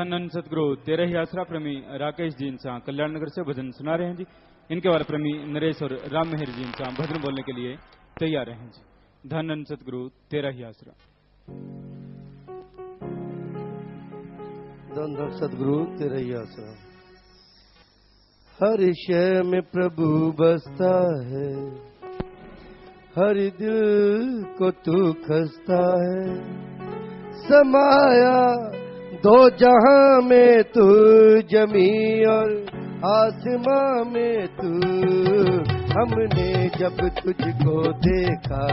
धन सतगुरु तेरा ही आसरा प्रेमी राकेश जी इंसा कल्याण नगर से भजन सुना रहे हैं जी। इनके बारे प्रेमी नरेश और राम मेहर जी इंसा भजन बोलने के लिए तैयार हैं जी। धन सतगुरु तेरा ही आसरा। धन सतगुरु तेरा ही आसरा। हर शय में प्रभु बसता है, हर दिल को तू खसता है। समाया दो जहां में तू, जमी और आसमां में तू। हमने जब तुझको देखा,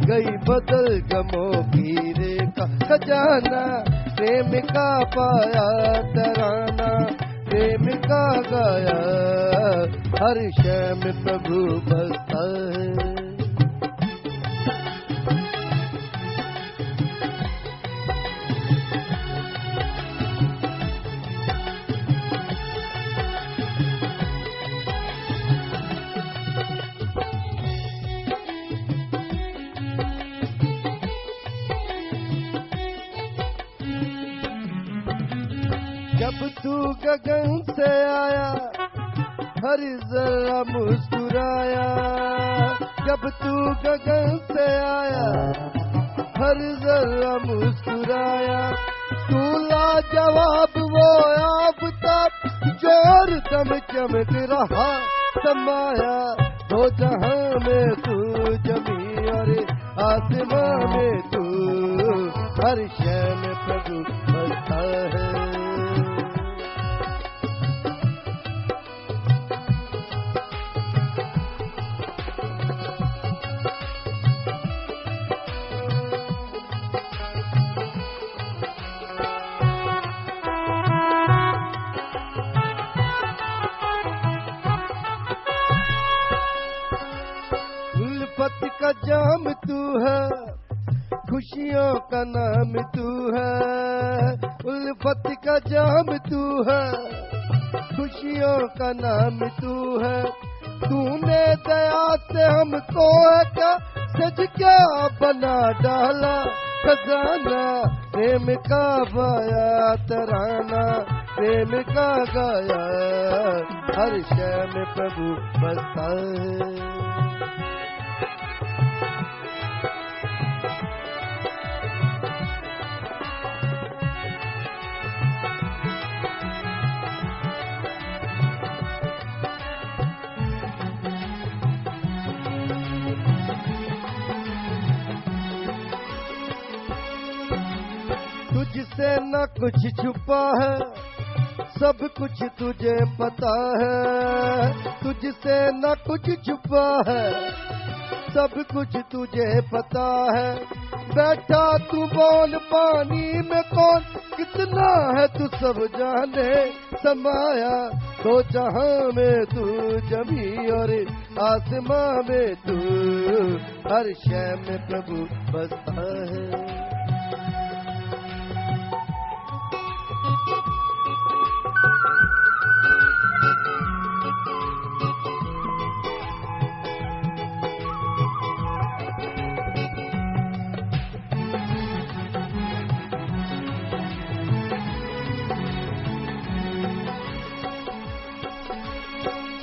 गई बदल गमों की रेखा। खजाना प्रेम का पाया तराना, प्रेम का गाया। हर शय में प्रभु बसता है। जब तू गगन से आया, हर जरा मुस्कुराया। जब तू गगन से आया, हर जरा मुस्कुराया। तू लाजवाब वो आफताब, जोर दम चमक रहा। समाया दो जहां में तू, जमी और आसमां में तू। हर शय में प्रभु बसता है। उल्फत का जाम तू है, खुशियों का नाम तू है। उल्फत का जाम तू है, खुशियों का नाम तू है। तूने दया से हमको क्या सज क्या बना डाला। खजाना प्रेम का पाया तराना, प्रेम का गाया। हर शय में प्रभु बसता है। तुझसे न कुछ छुपा है, सब कुछ तुझे पता है। तुझसे न कुछ छुपा है, सब कुछ तुझे पता है। बैठा तू बोल पानी में कौन कितना है तू सब जाने। समाया दो जहां में तू, जमी और आसमां में तू। हर शय में प्रभु बसता है।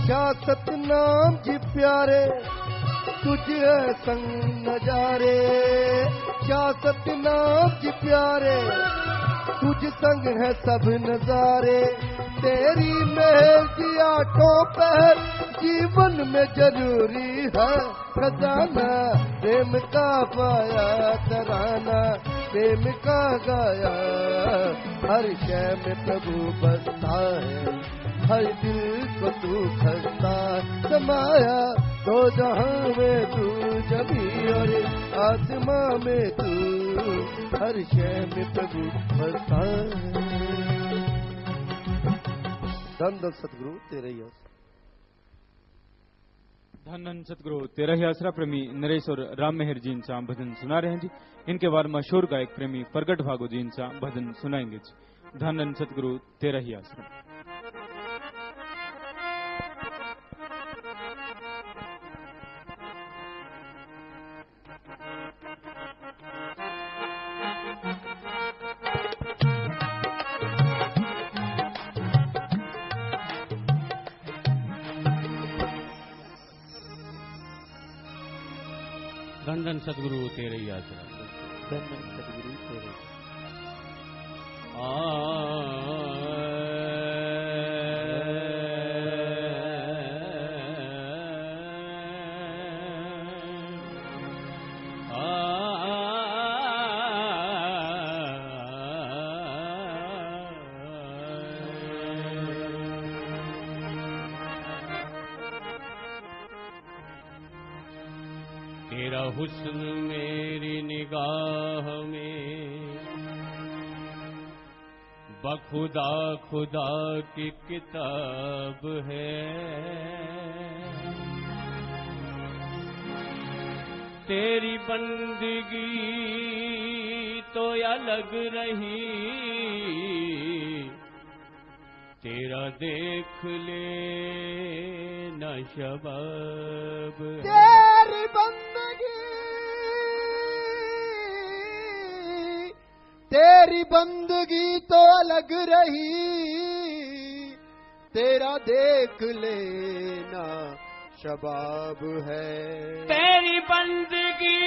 शासत नाम जी प्यारे, तुझे संग नजारे। शासत नाम जी प्यारे, तुझ संग है सब नजारे। तेरी महल की आठों पहर जीवन में जरूरी है। खजाना प्रेम का पाया तराना, प्रेम का गाया। हर शय में प्रभु बसता है, हर दिल को तू खसता। समाया दो जहां में तू, जमी और आसमां में तू। हर शय में प्रभु बसता है। धन सतगुरु तेरा ही आसरा। धन सतगुरु तेरा ही आसरा प्रेमी नरेश और राम मेहर जी इंसा भजन सुना रहे हैं जी। इनके बाद मशहूर गायक प्रेमी प्रगट भागो जी इंसा भजन सुनाएंगे जी। धन सतगुरु तेरा ही आसरा। धन धन सतगुरु तेरे ही आसरा। धन धन सतगुरु तेरे। तेरा हुस्न मेरी निगाह में बखुदा खुदा की किताब है। तेरी बंदगी तो अलग रही, तेरा देख ले न शबाब। तेरी बंदगी, तेरी बंदगी तो अलग रही, तेरा देख लेना शबाब है। तेरी बंदगी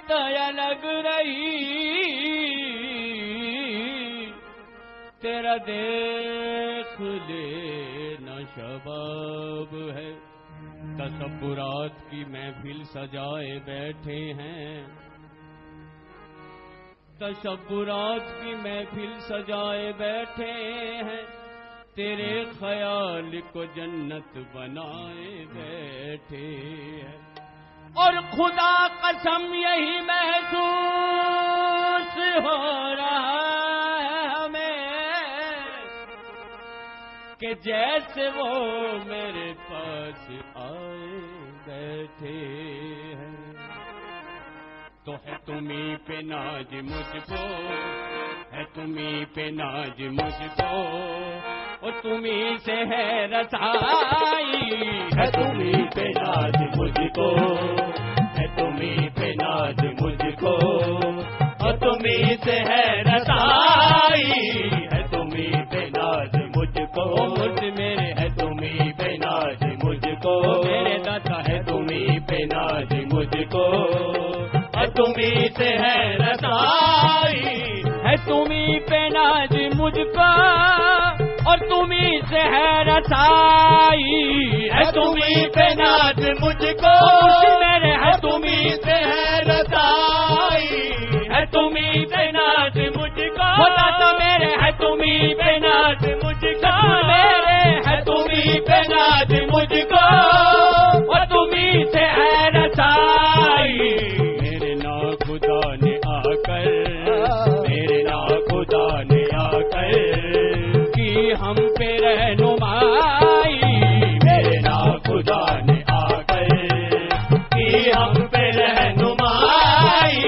तो अलग रही, तेरा देख लेना शबाब है। तसब्बुरात की महफिल सजाए बैठे हैं, तसब्बुरात की महफिल सजाए बैठे हैं, तेरे ख्याल को जन्नत बनाए बैठे हैं। और खुदा कसम यही महसूस हो रहा है हमें कि जैसे वो मेरे पास आए बैठे हैं। तो है तुम्हीं पे नाज मुझको, है तुम्हीं पे नाज मुझको, और तुम्हीं से है रसाई। है तुम्हीं पे नाज मुझको, है तुम्हीं पे नाज मुझको, और तुम्हीं से है रसाई। है तुम्हीं पे नाज मुझको, मुझ मेरे है तुम्हीं पे नाज मुझको, मेरे दाता है तुम्हीं पे नाज मुझको, और तुम्हीं से है रसाई। है तुम्हीं पे नाज मुझको, और तुम्हीं से है रसाई। है तुम्हीं पे नाज मुझको, मेरे है तुम्हीं से है रसाई। है तुम्हीं पे नाज मुझको, दाता मेरे है तुम्हीं पे नाज मुझको, मेरे है तुम्हीं पे नाज मुझको, और तुम्हीं से है रसाई। मेरे ना खुदा ने आकर, मेरे ना खुदा ने आकर की हम पे रहनुमाई। मेरे ना खुदा ने आकर की हम पे रहनुमाई।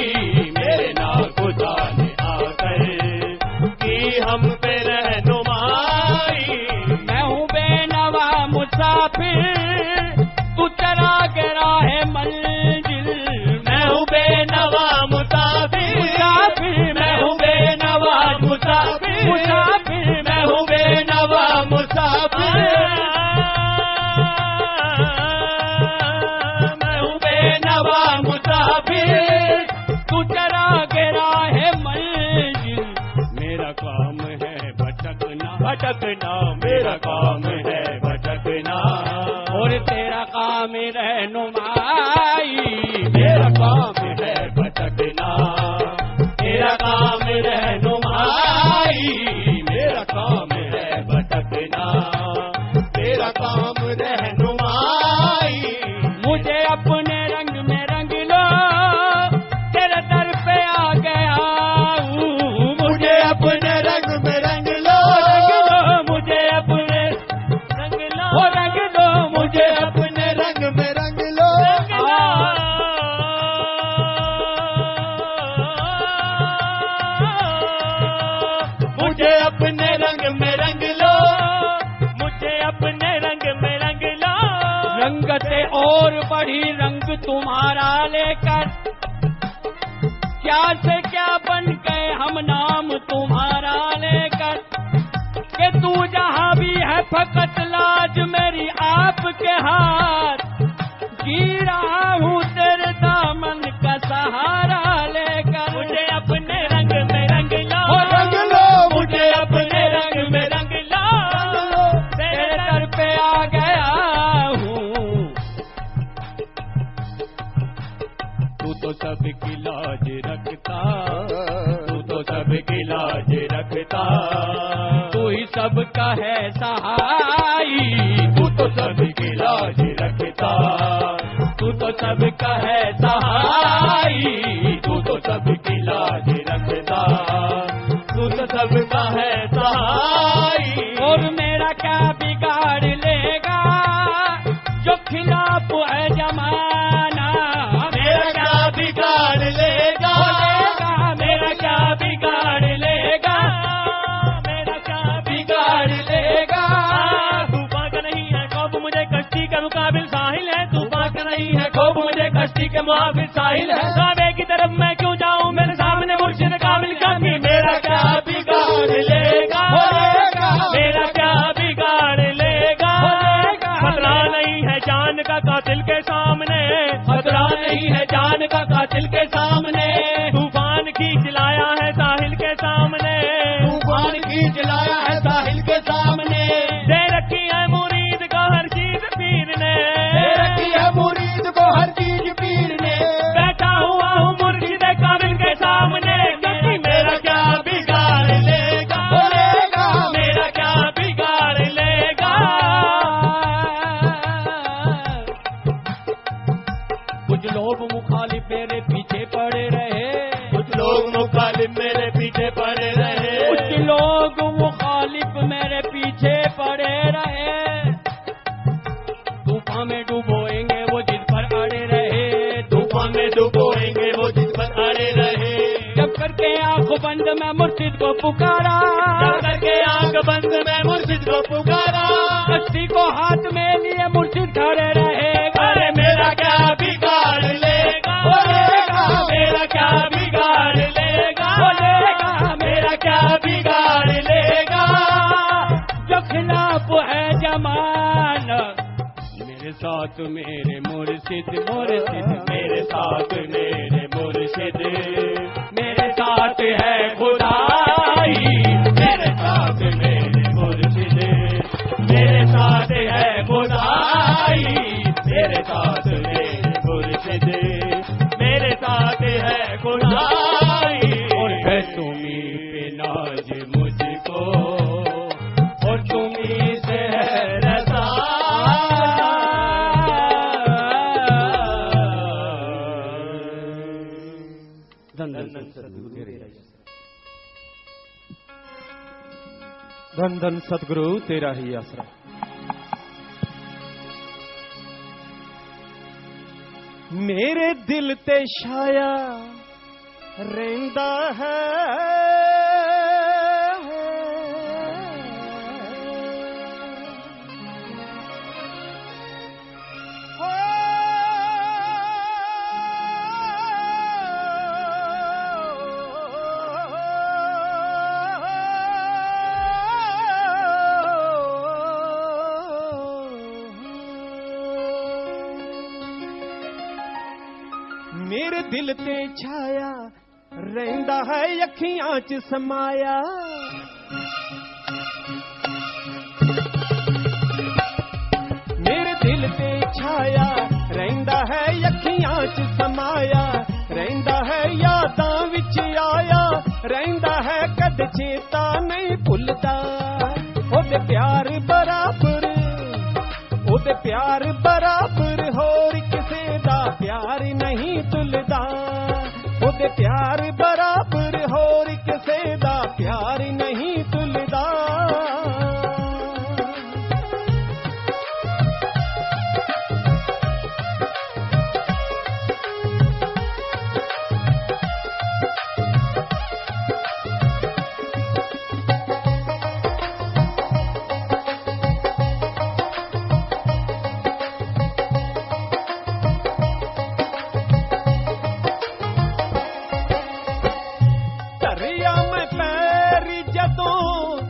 मेरे ना खुदा ने आकर की हम पे रहनुमाई। मैं हूँ बेनवा मुसाफिर, तू चला के राह मंजिल। मैं हूँ बेनवा मुसाफिर, मुसाफिर मैं हूँ बेनवा मुसाफिर, मुसाफिर मैं हूँ बेनवा मुसाफिर। मैं हूँ बेनवा मुसाफिर, तू चला के राह मंजिल। मेरा काम है भटकना, भटकना मेरा काम है भटकना, और तेरा काम रहनुमाई। मेरा काम है भटकना, तेरा काम रहनुमाई। मेरा काम है भटकना, तेरा काम रहनुमाई। मुझे अपने रंग में रंग लो, तेरे दर पे आ गया हूँ। मुझे अपने रंग में रंग लो, मुझे अपने रंग लो, रंग लो मुझे अपने रंग में रंग लो। मुझे अपने रंग में रंग लो, मुझे अपने रंग में रंग लो। रंगते और बढ़ी रंग तुम्हारा लेकर, क्या से क्या बन गए हम नाम तुम्हारा लेकर। कि तू जहाँ भी है फकत लाज मेरी आपके हाथ, जी रहा सबकी लाज रखता, तू ही सबका है सहाई, तू तो सबकी लाज रखता, तू तो सबका है सहाई, तू तो सबकी लाज रखता, तू तो सबका है सहाई। और मेरा क्या बिगाड़ लेगा जो खिलाफ है जमाना, मेरा क्या बिगाड़ लेगा, मेरा क्या बिगाड़ लेगा, मेरा क्या बिगाड़ लेगा। तूफान का नहीं है खौफ मुझे कश्ती के मुकाबिल साहिल है, तूफान का नहीं है खौफ मुझे कश्ती के मुकाबिल साहिल है। काबे की तरफ मैं क्यों जाऊं, मेरे सामने मुर्शिद कामिल का, मेरा क्या बिगाड़ लेगा, मेरा क्या बिगाड़ लेगा। खतरा नहीं है जान का कातिल के सामने, खतरा नहीं है जान का कातिल के सामने, तूफान खींच लाया है साहिल के सामने, तूफान खींच लाया है साहिल के सामने। दे रखी है मुरीद को हर चीज पीर ने, दे रखी है मुरीद को हर चीज पीर ने। बैठा हुआ हूँ मुर्शिद कामिल के सामने, क्योंकि मेरा क्या बिगाड़ लेगा, मेरा क्या बिगाड़ लेगा। कुछ लोग मुखालिफ मेरे पीछे पड़े रहे, कुछ लोग मुखालिफ मेरे पीछे पड़े रहे, कुछ लोग मुखालिफ मेरे पीछे पड़े रहे। तूफान में डुबोएंगे वो जिद पर अड़े रहे, तूफान में डुबोएंगे वो जिद पर अड़े रहे। जब करके आंख बंद मैं मुर्शिद को पुकारा, जब करके आंख बंद मैं मुर्शिद को पुकारा, कश्ती को हाथ में लिए मुर्शिद खड़े रहे। अरे मेरा क्या बिगाड़ लेगा, मेरा क्या बिगाड़ लेगा, मेरा क्या बिगाड़ लेगा। जो खिलाफ है जमाना, मेरे साथ मेरे मुर्शिद, मुर्शिद मेरे साथ मेरे मुर्शिद, मेरे साथ है खुदाई, मेरे साथ मेरे मुर्शिद, मेरे साथ है खुदाई, मेरे साथ मेरे मुर्शिद, मेरे साथ है खुदाई। और है तुम्हीं पे नाज मुझको, और तुम्हीं से है रज़ा। धन धन सतगुरु तेरा ही आसरा। मेरे दिल ते छाया रहिंदा है, मेरे दिल ते छाया रहिंदा है अखियां च समाया। मेरे दिल ते छाया रहिंदा है अखियां च समाया, रहिंदा है यादां विच आया, रहिंदा है कद चेता नहीं भुलदा। ओदे प्यार बराबर, ओदे प्यार बराबर होर किसे दा प्यार नहीं तुलदा। ओदे प्यार बराबर होर किसे दा प्यार नहीं तुलदा।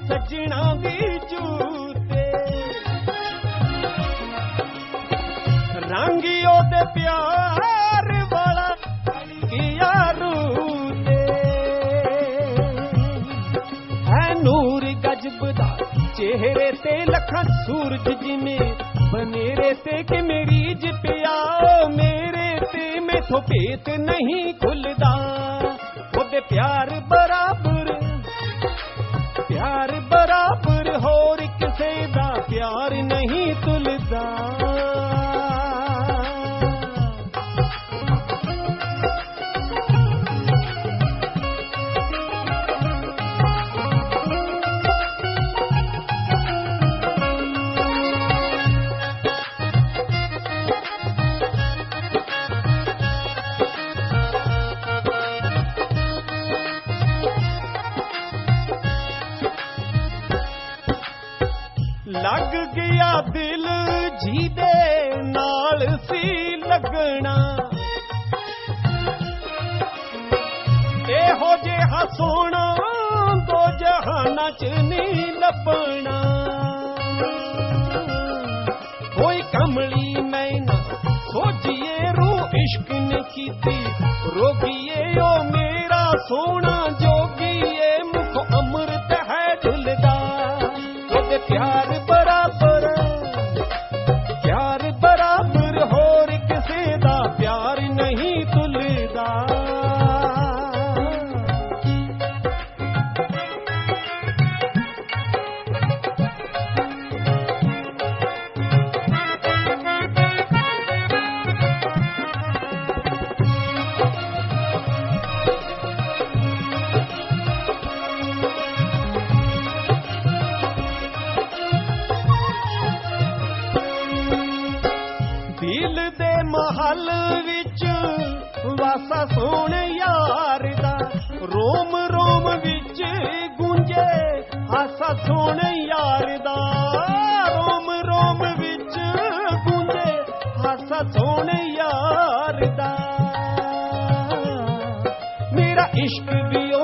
सजना दी जूते रंगी ओदे प्यार वाला यारू दे है नूर गजब दा चेहरे ते लखा सूरज जिमें बनेरे ते कि मेरी ज पिया मेरे ते मैथों पेत नहीं खुलदा। ओदे प्यार बराबर लग गया दिल जीदे नाल सी लगना एहो जिहा सोना दो जहाना च नहीं लभना कोई कमली मैना सोचिए रू इश्क ने कीती रोगिए ओ मेरा सोना जोगिए मुख अमृत है ढुलदा ओदे प्यार बराबर होर किसे दा प्यार नहीं तुलदा महल विच वासा सोने यार दा रोम रोम विच गूंजे हासा सोने यार दा रोम रोम विच गूंजे हासा सोने यार दा मेरा इश्क भी ओ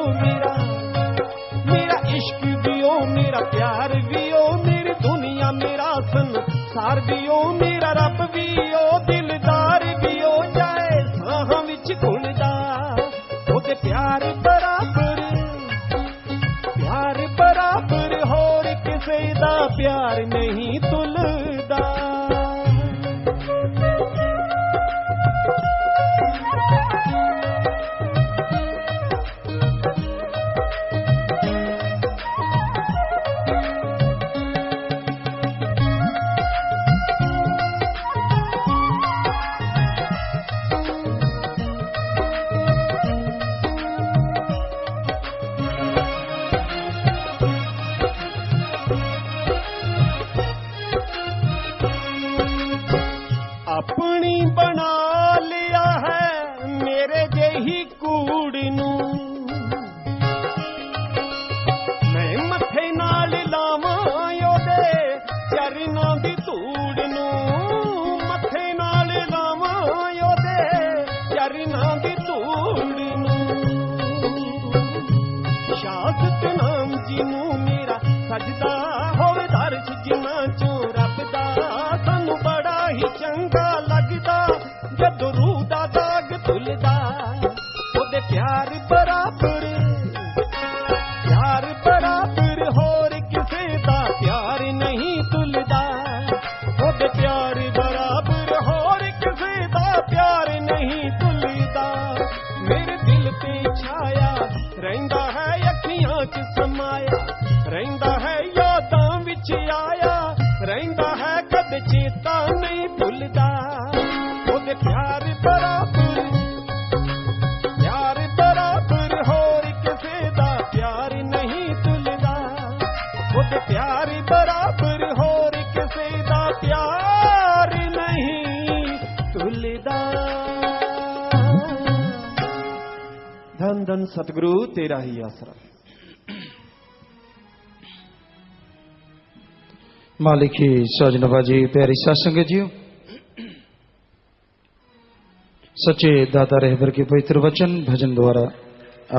मेरा इश्क भी ओ मेरा प्यार भी ओ मेरी दुनिया मेरा संसार भी ओ मेरा रब भी ओ दिलदार भी हो जाए साहां विच घुलदा ओदे प्यार बराबर होर किसे दा प्यार नहीं तुलदा अपनी बना लिया है मेरे जेही कूड़ नू मैं मथे नाल लावां ओदे चरनां दी धूड़ नू मथे नाल लावां ओदे चरनां दी धूड़ नू शासत नाम जी नू मेरा सजदा होवे दर्श जिना चों रब दा सानू बड़ा ही चंगा लगदा जदों रूह दा दाग धुलदा ओदे प्यार बराबर होर किसे दा प्यार नहीं तुलदा ओदे प्यार बराबर होर किसे दा प्यार नहीं तुलदा मेरे दिल ते छाया रहिंदा है अखियां च समाया रहिंदा है यादां विच आया रहिंदा है कद चेता नहीं भुलदा ओदे प्यार बराबर होर किसे दा प्यार नहीं तुलदा ओदे प्यार बराबर होर किसे दा प्यार नहीं तुलदा धन धन सतगुरु तेरा ही आसरा मालिक ही साजनबाजी प्यारी सत्संग जी सच्चे दाता रहबर के पवित्र वचन भजन द्वारा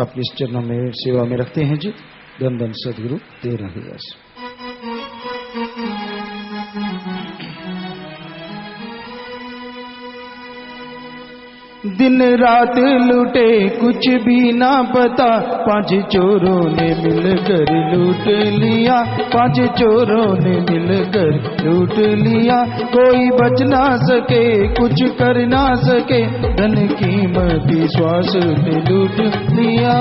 आपके इस चरणों में सेवा में रखते हैं जी धन धन सदगुरु तेरा ही आसरा दिन रात लूटे कुछ भी ना पता 5 चोरों ने मिलकर लूट लिया 5 चोरों ने मिलकर लूट लिया कोई बच ना सके कुछ कर ना सके धन कीमती श्वास ने लूट लिया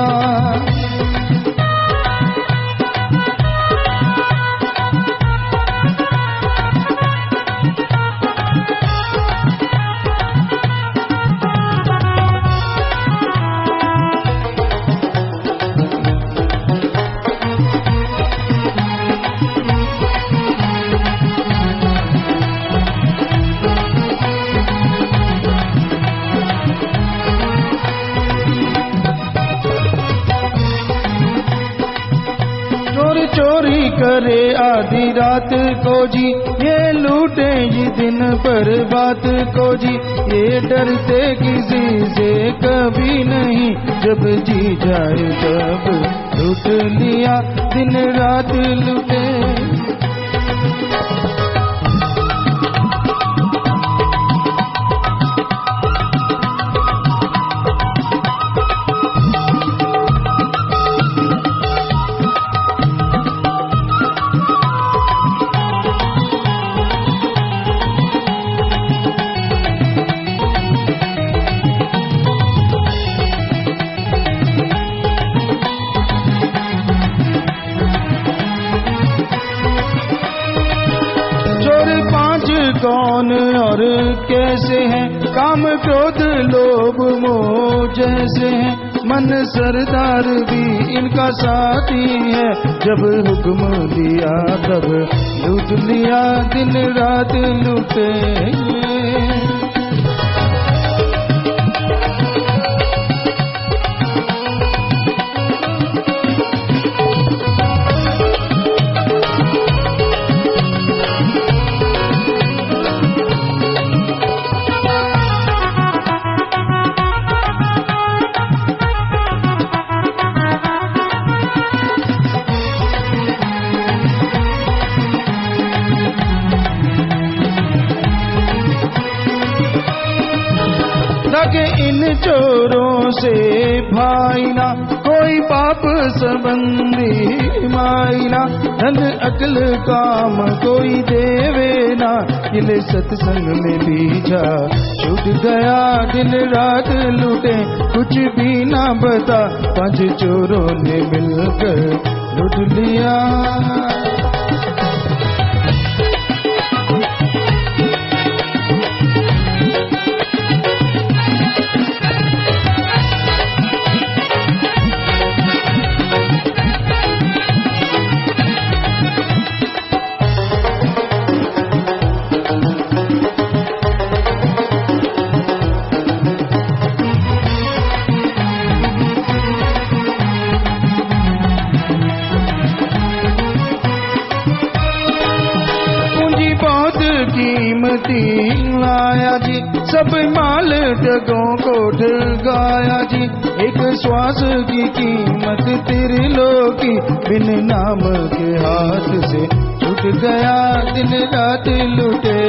चोरी करे आधी रात को जी, ये लूटे ये दिन पर बात को जी, ये डरते किसी से कभी नहीं, जब जी जाए तब लूट लिया, दिन रात लूटे। कौन और कैसे हैं, काम क्रोध लोभ मोह जैसे हैं, मन सरदार भी इनका साथी है, जब हुक्म दिया तब लूट लिया, दिन रात लूटे। लगे इन चोरों से भाई ना, कोई पाप संबंधी माई ना, धन अकल काम कोई देवे ना, इले सत्संग में बीजा छूट गया, दिन रात लूटे कुछ भी ना बता, 5 चोरों ने मिलकर लूट लिया। कीमती लाया जी, सब माल जगों को ठगाया जी, एक श्वास की कीमत त्रिलोकी, बिन नाम के हाथ से छूट गया, दिन रात लूटे।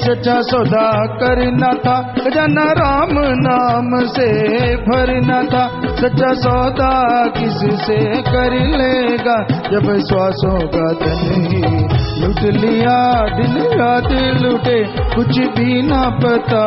सच्चा सौदा करना था, खजाना राम नाम से भरना था, सच्चा सौदा किससे कर लेगा, जब श्वासों का धन ही लूट लिया, दिन रात लूटे कुछ भी ना पता।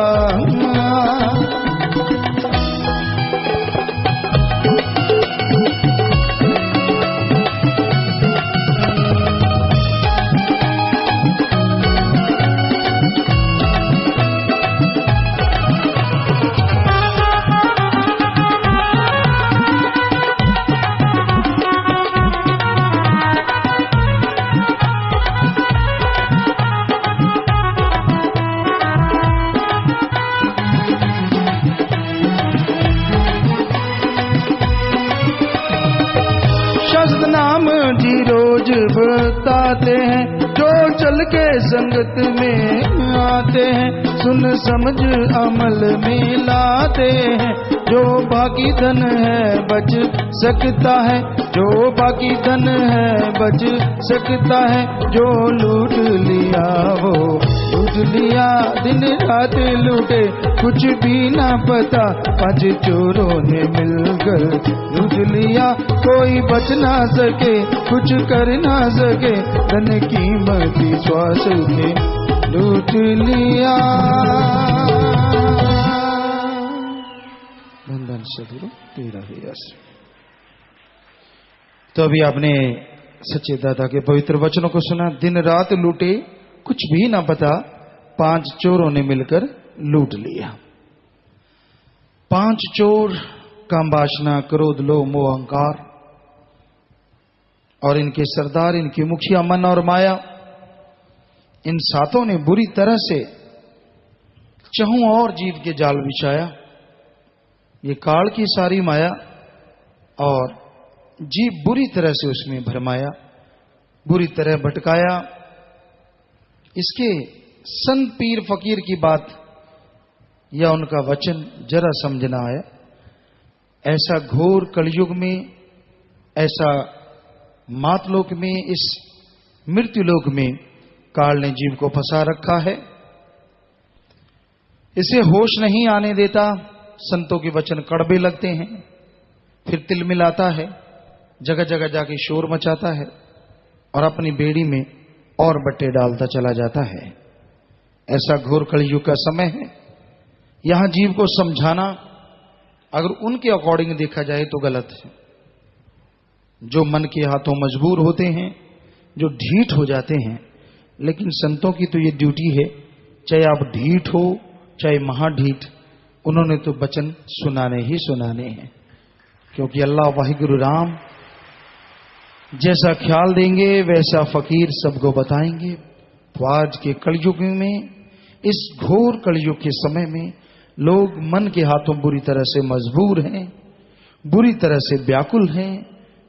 नाम जी रोज बताते हैं, जो चल के संगत में आते हैं, सुन समझ अमल में लाते हैं, जो बाकी धन है बच सकता है, जो बाकी धन है बच सकता है, जो लूट लिया वो लूट लिया, दिन रात लूटे कुछ भी ना पता, 5 चोरों ने मिलकर लूट लिया, कोई बच ना सके कुछ कर ना सके, धन कीमती श्वास ने लूट लिया। धन सदगुरु तेरा ही आश्रय। तो अभी आपने सच्चे दादा के पवित्र वचनों को सुना। दिन रात लूटे कुछ भी ना पता, 5 चोरों ने मिलकर लूट लिया। 5 चोर काम वासना, क्रोध, लोभ, मोह, अहंकार और इनके सरदार, इनके मुखिया मन और माया, इन 7 ने बुरी तरह से चहु और जीव के जाल बिछाया। ये काल की सारी माया और जीव बुरी तरह से उसमें भरमाया, बुरी तरह भटकाया। इसके संत पीर फकीर की बात या उनका वचन जरा समझना आया। ऐसा घोर कलयुग में, ऐसा मातलोक में, इस मृत्युलोक में काल ने जीव को फंसा रखा है। इसे होश नहीं आने देता। संतों के वचन कड़वे लगते हैं, फिर तिलमिलाता है, जगह जगह जाके शोर मचाता है और अपनी बेड़ी में और बट्टे डालता चला जाता है। ऐसा घोर कलयुग का समय है। यहां जीव को समझाना अगर उनके अकॉर्डिंग देखा जाए तो गलत है। जो मन के हाथों मजबूर होते हैं, जो ढीठ हो जाते हैं, लेकिन संतों की तो ये ड्यूटी है, चाहे आप ढीठ हो चाहे महाढीठ, उन्होंने तो वचन सुनाने ही सुनाने हैं। क्योंकि अल्लाह वाहिगुरु राम जैसा ख्याल देंगे वैसा फकीर सबको बताएंगे। तो आज के कलयुग में, इस घोर कलयुग के समय में, लोग मन के हाथों बुरी तरह से मजबूर हैं, बुरी तरह से व्याकुल हैं,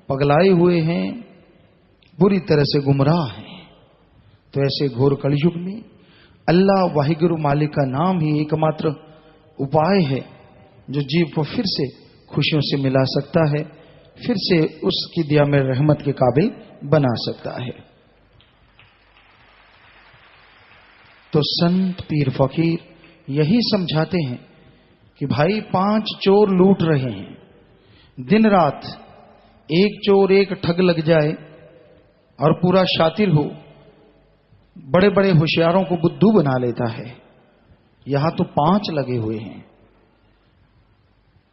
पगलाए हुए हैं, बुरी तरह से गुमराह हैं। तो ऐसे घोर कलयुग में अल्लाह वाहिगुरु मालिक का नाम ही एकमात्र उपाय है जो जीव को फिर से खुशियों से मिला सकता है, फिर से उसकी दिया में रहमत के काबिल बना सकता है। तो संत पीर फकीर यही समझाते हैं कि भाई 5 चोर लूट रहे हैं, दिन रात एक चोर एक ठग लग जाए और पूरा शातिर हो, बड़े बड़े होशियारों को बुद्धू बना लेता है। यहां तो 5 लगे हुए हैं।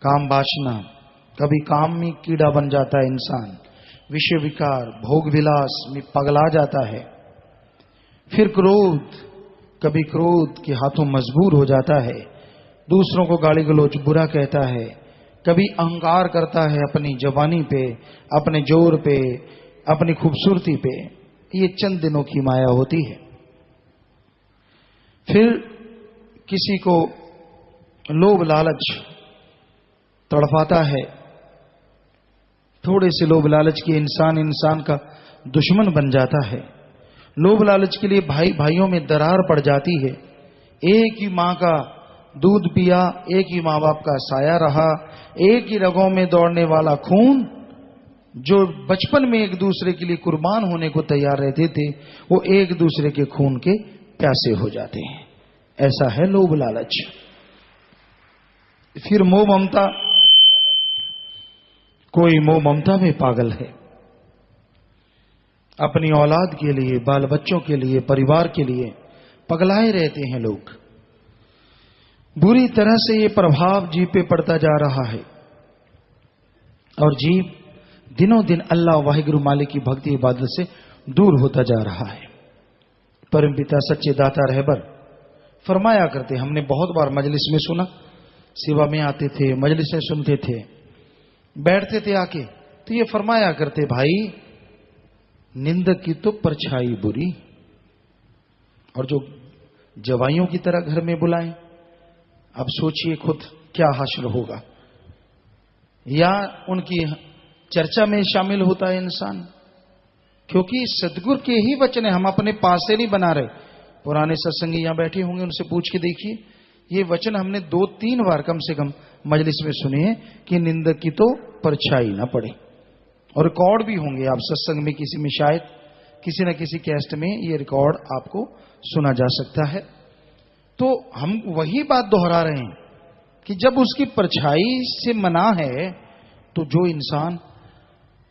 काम वासना, कभी काम में कीड़ा बन जाता है इंसान, विषय विकार, भोग विलास में पगला जाता है। फिर क्रोध, कभी क्रोध के हाथों मजबूर हो जाता है, दूसरों को गाली गलौज बुरा कहता है। कभी अहंकार करता है अपनी जवानी पे, अपने जोर पे, अपनी खूबसूरती पे। ये चंद दिनों की माया होती है। फिर किसी को लोभ लालच तड़पाता है। थोड़े से लोभ लालच के इंसान का दुश्मन बन जाता है। लोभ लालच के लिए भाई भाइयों में दरार पड़ जाती है। एक ही मां का दूध पिया, एक ही मां बाप का साया रहा, एक ही रगों में दौड़ने वाला खून, जो बचपन में एक दूसरे के लिए कुर्बान होने को तैयार रहते थे, वो एक दूसरे के खून के प्यासे हो जाते हैं। ऐसा है लोभ लालच। फिर मोह ममता, कोई मोह ममता में पागल है, अपनी औलाद के लिए, बाल बच्चों के लिए, परिवार के लिए पगलाए रहते हैं लोग। बुरी तरह से ये प्रभाव जीव पे पड़ता जा रहा है और जीव दिनों दिन अल्लाह वाहिगुरु मालिक की भक्ति इबादत से दूर होता जा रहा है। परमपिता सच्चे दाता रहबर फरमाया करते, हमने बहुत बार मजलिस में सुना, सेवा में आते थे, मजलिसें सुनते थे, बैठते थे आके, तो ये फरमाया करते, भाई निंदक की तो परछाई बुरी, और जो जवाइयों की तरह घर में बुलाएं, अब सोचिए खुद क्या हासिल होगा। या उनकी चर्चा में शामिल होता है इंसान, क्योंकि सदगुरु के ही वचन है, हम अपने पास से नहीं बना रहे। पुराने सत्संगी यहां बैठे होंगे, उनसे पूछ के देखिए, ये वचन हमने 2-3 बार कम से कम मजलिस में सुने हैं कि निंदक की तो परछाई ना पड़े। और रिकॉर्ड भी होंगे, आप सत्संग में किसी में शायद किसी न किसी कैस्ट में ये रिकॉर्ड आपको सुना जा सकता है। तो हम वही बात दोहरा रहे हैं कि जब उसकी परछाई से मना है, तो जो इंसान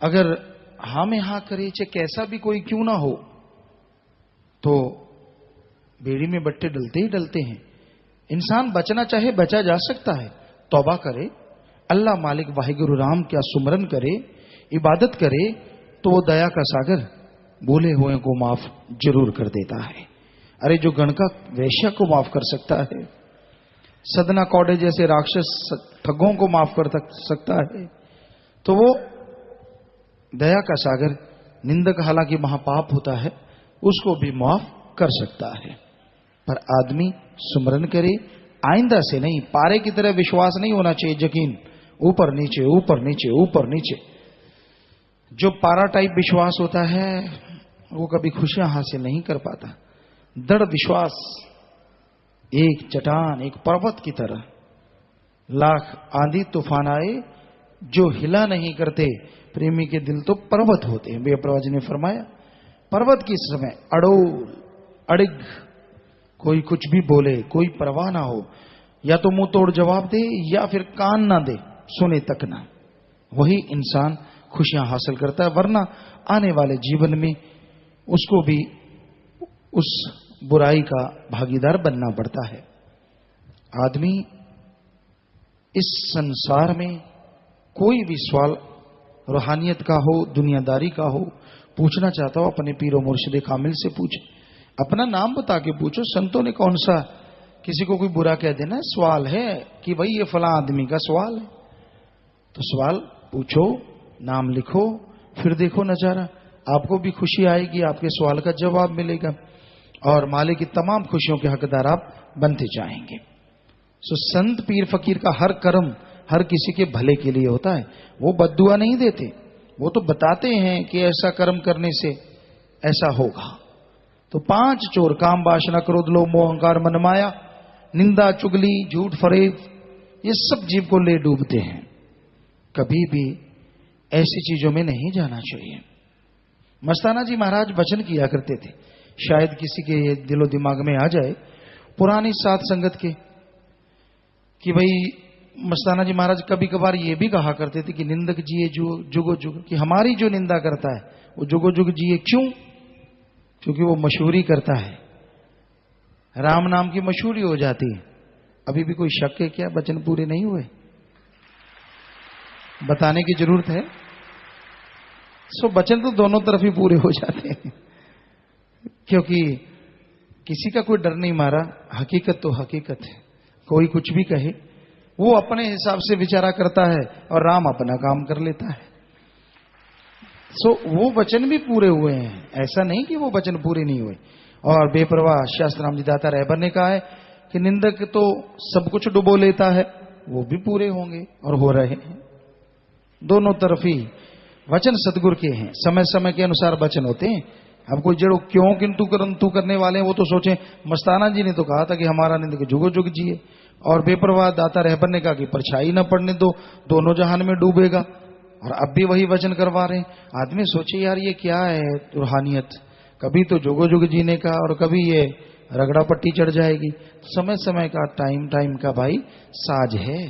अगर हाँ में हाँ करे, चाहे कैसा भी कोई क्यों ना हो, तो बेड़ी में बट्टे डलते ही डलते हैं। इंसान बचना चाहे बचा जा सकता है, तौबा करे, अल्लाह मालिक वाहिगुरु राम क्या सुमरन करे, इबादत करे, तो वो दया का सागर बोले हुए को माफ जरूर कर देता है। अरे जो गणका वैश्य को माफ कर सकता है, सदना कौड़े जैसे राक्षस ठगों को माफ कर सकता है, तो वो दया का सागर निंदक हालांकि महापाप होता है उसको भी माफ कर सकता है। पर आदमी सुमरन करे, आइंदा से नहीं, पारे की तरह विश्वास नहीं होना चाहिए, यकीन ऊपर नीचे ऊपर नीचे ऊपर नीचे। जो पारा टाइप विश्वास होता है वो कभी खुशियां हासिल नहीं कर पाता। दृढ़ विश्वास एक चट्टान, एक पर्वत की तरह, लाख आंधी तूफान आए जो हिला नहीं करते, प्रेमी के दिल तो पर्वत होते हैं। बेप्रभा जी ने फरमाया पर्वत की समय अड़ोल अड़िग, कोई कुछ भी बोले कोई परवाह ना हो, या तो मुंह तोड़ जवाब दे या फिर कान ना दे, सुने तक ना, वही इंसान खुशियां हासिल करता है। वरना आने वाले जीवन में उसको भी उस बुराई का भागीदार बनना पड़ता है। आदमी इस संसार में कोई भी सवाल रूहानियत का हो, दुनियादारी का हो, पूछना चाहता हो अपने पीरो मुर्शिद कामिल से पूछे। अपना नाम बता के पूछो। संतों ने कौन सा किसी को कोई बुरा कह देना? सवाल है कि भाई ये फला आदमी का सवाल है, तो सवाल पूछो, नाम लिखो, फिर देखो नजारा। आपको भी खुशी आएगी, आपके सवाल का जवाब मिलेगा और मालिक की तमाम खुशियों के हकदार आप बनते जाएंगे। सो संत पीर फकीर का हर कर्म हर किसी के भले के लिए होता है। वो बद्दुआ नहीं देते, वो तो बताते हैं कि ऐसा कर्म करने से ऐसा होगा। तो 5 चोर, काम, वासना, क्रोध, लोभ, मोह, अहंकार, मन, माया, निंदा, चुगली, झूठ, फरेब, ये सब जीव को ले डूबते हैं। कभी भी ऐसी चीजों में नहीं जाना चाहिए। मस्ताना जी महाराज वचन किया करते थे, शायद किसी के ये दिलो दिमाग में आ जाए पुरानी साध संगत के, कि भाई मस्ताना जी महाराज कभी कभार ये भी कहा करते थे कि निंदक जिए जुगो जुग, कि हमारी जो निंदा करता है वो जुगो जुग जिए। क्यों? क्योंकि वो मशहूरी करता है, राम नाम की मशहूरी हो जाती है। अभी भी कोई शक है क्या वचन पूरे नहीं हुए? बताने की जरूरत है। सो वचन तो दोनों तरफ ही पूरे हो जाते हैं, क्योंकि किसी का कोई डर नहीं मारा। हकीकत तो हकीकत है, कोई कुछ भी कहे वो अपने हिसाब से विचारा करता है और राम अपना काम कर लेता है। सो वो वचन भी पूरे हुए हैं, ऐसा नहीं कि वो वचन पूरे नहीं हुए। और बेपरवाह शास्त्राम जी दाता रहबर ने कहा है कि निंदक तो सब कुछ डुबो लेता है, वो भी पूरे होंगे और हो रहे हैं। दोनों तरफ ही वचन सदगुरु के हैं, समय समय के अनुसार वचन होते हैं। अब कोई जड़ो क्यों किंतु करंतु करने वाले हैं वो तो सोचें, मस्ताना जी ने तो कहा था कि हमारा निंदक जुगो जुग जिए, और बेपरवाह दाता रहबर ने कहा कि परछाई न पड़ने दो, दोनों जहान में डूबेगा, और अब भी वही वचन करवा रहे हैं। आदमी सोचे यार ये क्या है रूहानियत, कभी तो जुगो जुग जीने का और कभी ये रगड़ा पट्टी चढ़ जाएगी। समय समय का टाइम का भाई साज है,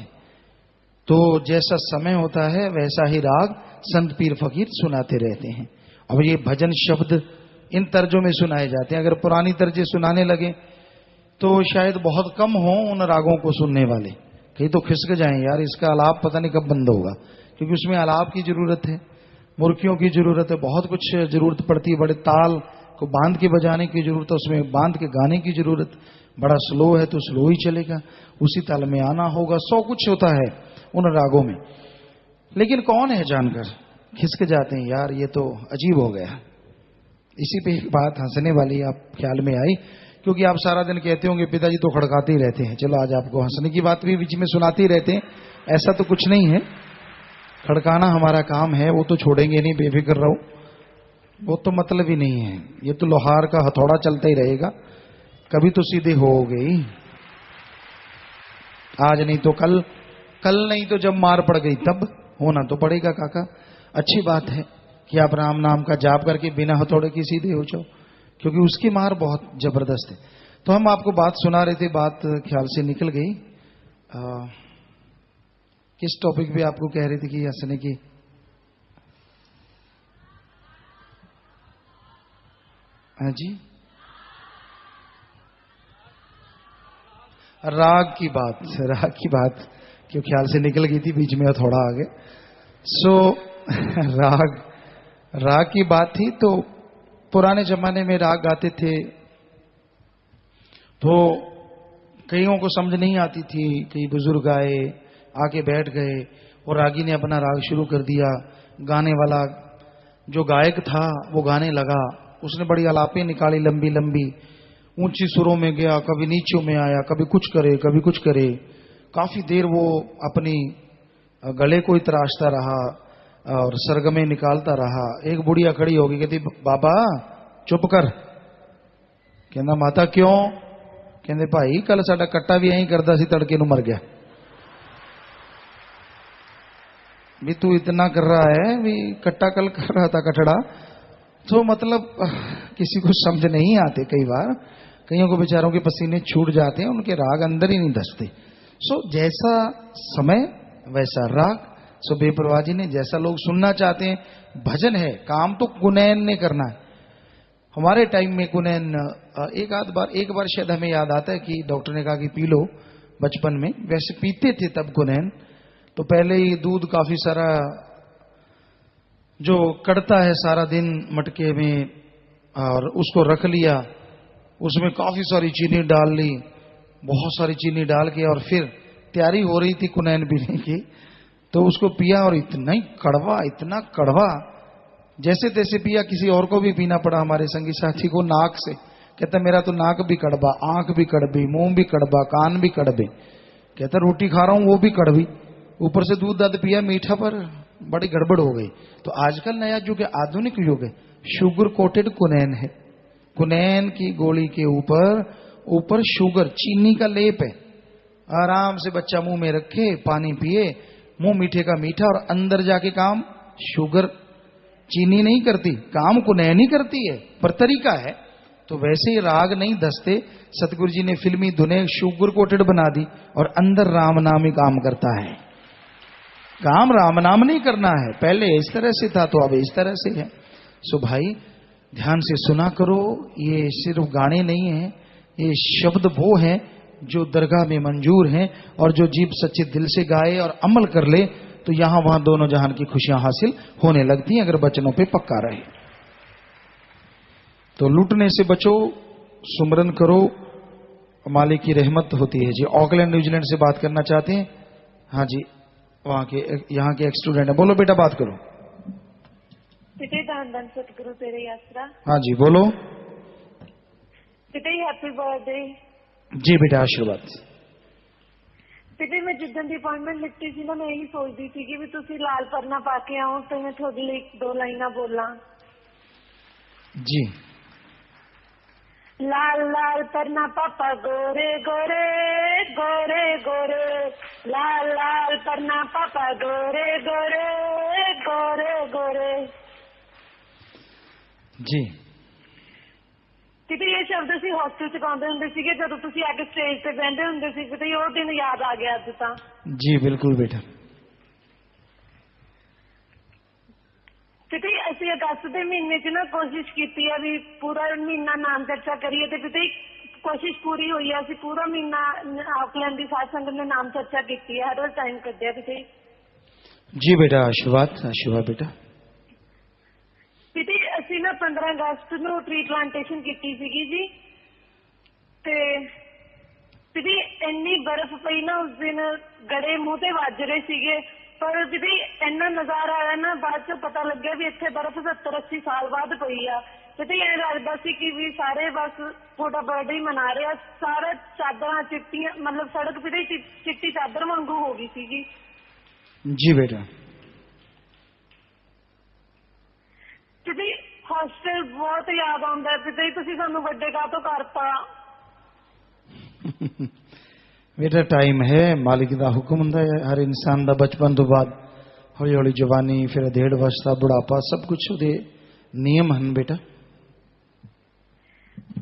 तो जैसा समय होता है वैसा ही राग संत पीर फकीर सुनाते रहते हैं। अब ये भजन शब्द इन तर्जों में सुनाए जाते हैं। अगर पुरानी तर्जें सुनाने लगे तो शायद बहुत कम हो उन रागों को सुनने वाले, कहीं तो खिसक जाएं यार इसका आलाप पता नहीं कब बंद होगा, क्योंकि उसमें आलाप की जरूरत है, मुर्कियों की जरूरत है, बहुत कुछ जरूरत पड़ती है। बड़े ताल को बांध के बजाने की जरूरत है, उसमें बांध के गाने की जरूरत। बड़ा स्लो है तो स्लो ही चलेगा, उसी ताल में आना होगा, 100 कुछ होता है उन रागों में। लेकिन कौन है जानकर खिसक जाते हैं यार ये तो अजीब हो गया। इसी पे एक बात हंसने वाली आप ख्याल में आई, क्योंकि आप सारा दिन कहते होंगे पिताजी तो खड़काते ही रहते हैं। चलो आज आपको हंसने की बात भी बीच में सुनाते ही रहते हैं, ऐसा तो कुछ नहीं है। खड़काना हमारा काम है, वो तो छोड़ेंगे नहीं, बेफिक्र रहो, वो तो मतलब ही नहीं है। ये तो लोहार का हथौड़ा चलता ही रहेगा, कभी तो सीधे होगे ही। आज नहीं तो कल, कल नहीं तो जब मार पड़ गई तब होना तो पड़ेगा काका। अच्छी बात है कि आप राम नाम का जाप करके बिना हथौड़े के सीधे हो जाओ, क्योंकि उसकी मार बहुत जबरदस्त है। तो हम आपको बात सुना रहे थे, बात ख्याल से निकल गई। किस टॉपिक पे आपको कह रही थी कि हंसने की? हाँ जी, राग की बात, राग की बात। क्यों ख्याल से निकल गई थी बीच में थोड़ा आगे। सो राग की बात थी। तो पुराने जमाने में राग गाते थे तो कईयों को समझ नहीं आती थी। कई बुजुर्ग आए, आके बैठ गए और रागी ने अपना राग शुरू कर दिया। गाने वाला जो गायक था वो गाने लगा, उसने बड़ी आलापें निकाली लंबी लंबी, ऊंची सुरों में गया, कभी नीचों में आया, कभी कुछ करे कभी कुछ करे। काफी देर वो अपनी गले को ही तराशता रहा और सरगमे निकालता रहा। एक बुढ़िया खड़ी होगी, कहती बाबा चुप कर। कहना माता क्यों? कहते भाई कल साडा कट्टा भी यहीं करता सी, तड़के नूं मर गया। भी तू इतना कर रहा है, भी कट्टा कल कर रहा था कटड़ा। तो मतलब किसी को समझ नहीं आते कई बार, कईयों को बेचारों के पसीने छूट जाते हैं, उनके राग अंदर ही नहीं धसते। सो जैसा समय वैसा राग। सो बेपरवाह जी ने जैसा लोग सुनना चाहते हैं, भजन है, काम तो कुनैन ने करना है। हमारे टाइम में कुनैन एक बार शायद हमें याद आता है कि डॉक्टर ने कहा कि पी लो बचपन में, वैसे पीते थे तब कुनैन। तो पहले ही दूध काफी सारा जो कड़ता है सारा दिन मटके में, और उसको रख लिया, उसमें काफी सारी चीनी डाल ली, बहुत सारी चीनी डाल के, और फिर तैयारी हो रही थी कुनैन पीने की, तो उसको पिया और इतना कड़वा जैसे तैसे पिया। किसी और को भी पीना पड़ा, हमारे संगी साथी को, नाक से। कहता मेरा तो नाक भी कड़वा, आंख भी कड़वी, मुंह भी कड़वा, कान भी कड़वे। कहता रोटी खा रहा हूं वो भी कड़वी, ऊपर से दूध दाद पिया मीठा, पर बड़ी गड़बड़ हो गई। तो आजकल नया युग है, आधुनिक युग है, शुगर कोटेड कुनैन है। कुनैन की गोली के ऊपर शुगर, चीनी का लेप है। आराम से बच्चा मुंह में रखे, पानी पिए, मुंह मीठे का मीठा, और अंदर जाके काम शुगर, चीनी नहीं करती, काम कुनैन ही करती है, पर तरीका है। तो वैसे ही राग नहीं धसते। सतगुरु जी ने फिल्मी धुनें शुगर कोटेड बना दी, और अंदर राम नाम ही काम करता है। काम राम नाम नहीं करना है, पहले इस तरह से था तो अब इस तरह से है। सो भाई ध्यान से सुना करो, ये सिर्फ गाने नहीं है, ये शब्द वो हैं जो दरगाह में मंजूर हैं, और जो जीभ सच्चे दिल से गाए और अमल कर ले तो यहां वहां दोनों जहान की खुशियां हासिल होने लगती हैं, अगर बचनों पे पक्का रहे। तो लूटने से बचो, सुमरन करो, मालिक की रहमत होती है जी। ऑकलैंड न्यूजीलैंड से बात करना चाहते हैं? हाँ जी, वहां के यहाँ के एक स्टूडेंट है। बोलो बेटा, बात करो। धन सतगुरु तेरे यात्रा। हाँ जी बोलो। पिता हैप्पी बर्थडे। जी बेटा, आशीर्वाद। पिता मैं जिदन की अपॉइंटमेंट लिखी थी ना, मैं यही सोचती थी कि भी तुसी लाल परना पाके आओ तो मैं थोड़े लिए 2 लाइना बोला। जी। लाल लाल परना पापा गोरे गोरे गोरे गोरे, लाल लाल परना पापा गोरे गोरे गोरे गोरे। जी। किते ये शब्द असी हॉस्टल च गाते होंगे सीगे, जदों तुसी आके स्टेज पे बहंदे होंगे सी, किते वो दिन याद आ गया अज तां। जी बिल्कुल बेटा। किते असी अगस्त के महीने च ना कोशिश की है भी पूरा महीना नाम चर्चा करिए, तो किते कोशिश पूरी हुई है। असी पूरा महीना ऑकलैंड की साध संगत ने नाम चर्चा की है, हर रोज टाइम कढ़िया किते। जी बेटा, आशीर्वाद आशीर्वाद बेटा। पिता असी ना 15 अगस्त ਨੂੰ ट्री प्लांटेशन की सीगी जी, ते पिता इन्नी बर्फ पई ना उस दिन, गड़े मुंह ते वज रहे सीगे, पर पिता इन्ना नजारा आया ना, बाद चो पता लग्या भी इत्थे बर्फ 70-80 साल बाद पई आ। पिता ये लगदा सी कि भी सारे बस छोटा बर्थडे ही मना रहे, सारा चादरां चिट्टियां, मतलब सड़क पिता चिट्टी चादर वांगू हो गई सीगी। जी बेटा। पिता हॉस्टल बहुत याद आंदा है, पिता तुसी सानू बर्थडे काहतों करता। बेटा टाइम है, मालिक दा हुक्म हुंदा है हर इंसान दा, बचपन तो बाद हौली हौली जवानी, फिर अधेड़ अवस्था, बुढ़ापा, सब कुछ उहदे नियम हन बेटा।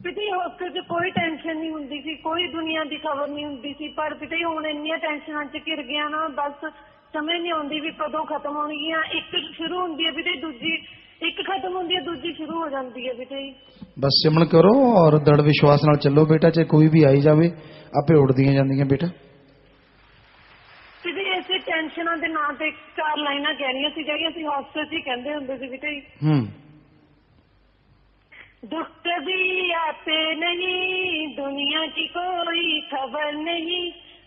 पिता हॉस्टल च कोई टेंशन नहीं हुंदी सी, कोई दुनिया की खबर नहीं हुंदी सी, पर पिता हुण इन्नियां टेंशनां च घिर गया ना, बस समझ नहीं आउंदी भी कदों खत्म होणगियां। एक शुरू हुंदी है पिता, दूजी एक खत्म होंदी है, दूजी शुरू हो जाती है बेटे। बस सिमरन करो और दृढ़ विश्वास नाल चलो बेटा, चाहे कोई भी आई जावे, आपे उड़दियां जांदियां बेटा। ਟੈਨਸ਼ਨਾਂ ਦੇ ਨਾਂ ਤੇ 4 ਲਾਈਨਾਂ ਕਹਿਣੀਆਂ ਸੀ ਜਿਹੜੀਆਂ ਅਸੀਂ ਹੌਸਟਲ 'ਚ ਹੀ ਕਹਿੰਦੇ ਹੁੰਦੇ ਸੀ ਬੇਟੇ। दुख कभी आते नहीं, दुनिया की कोई खबर नहीं।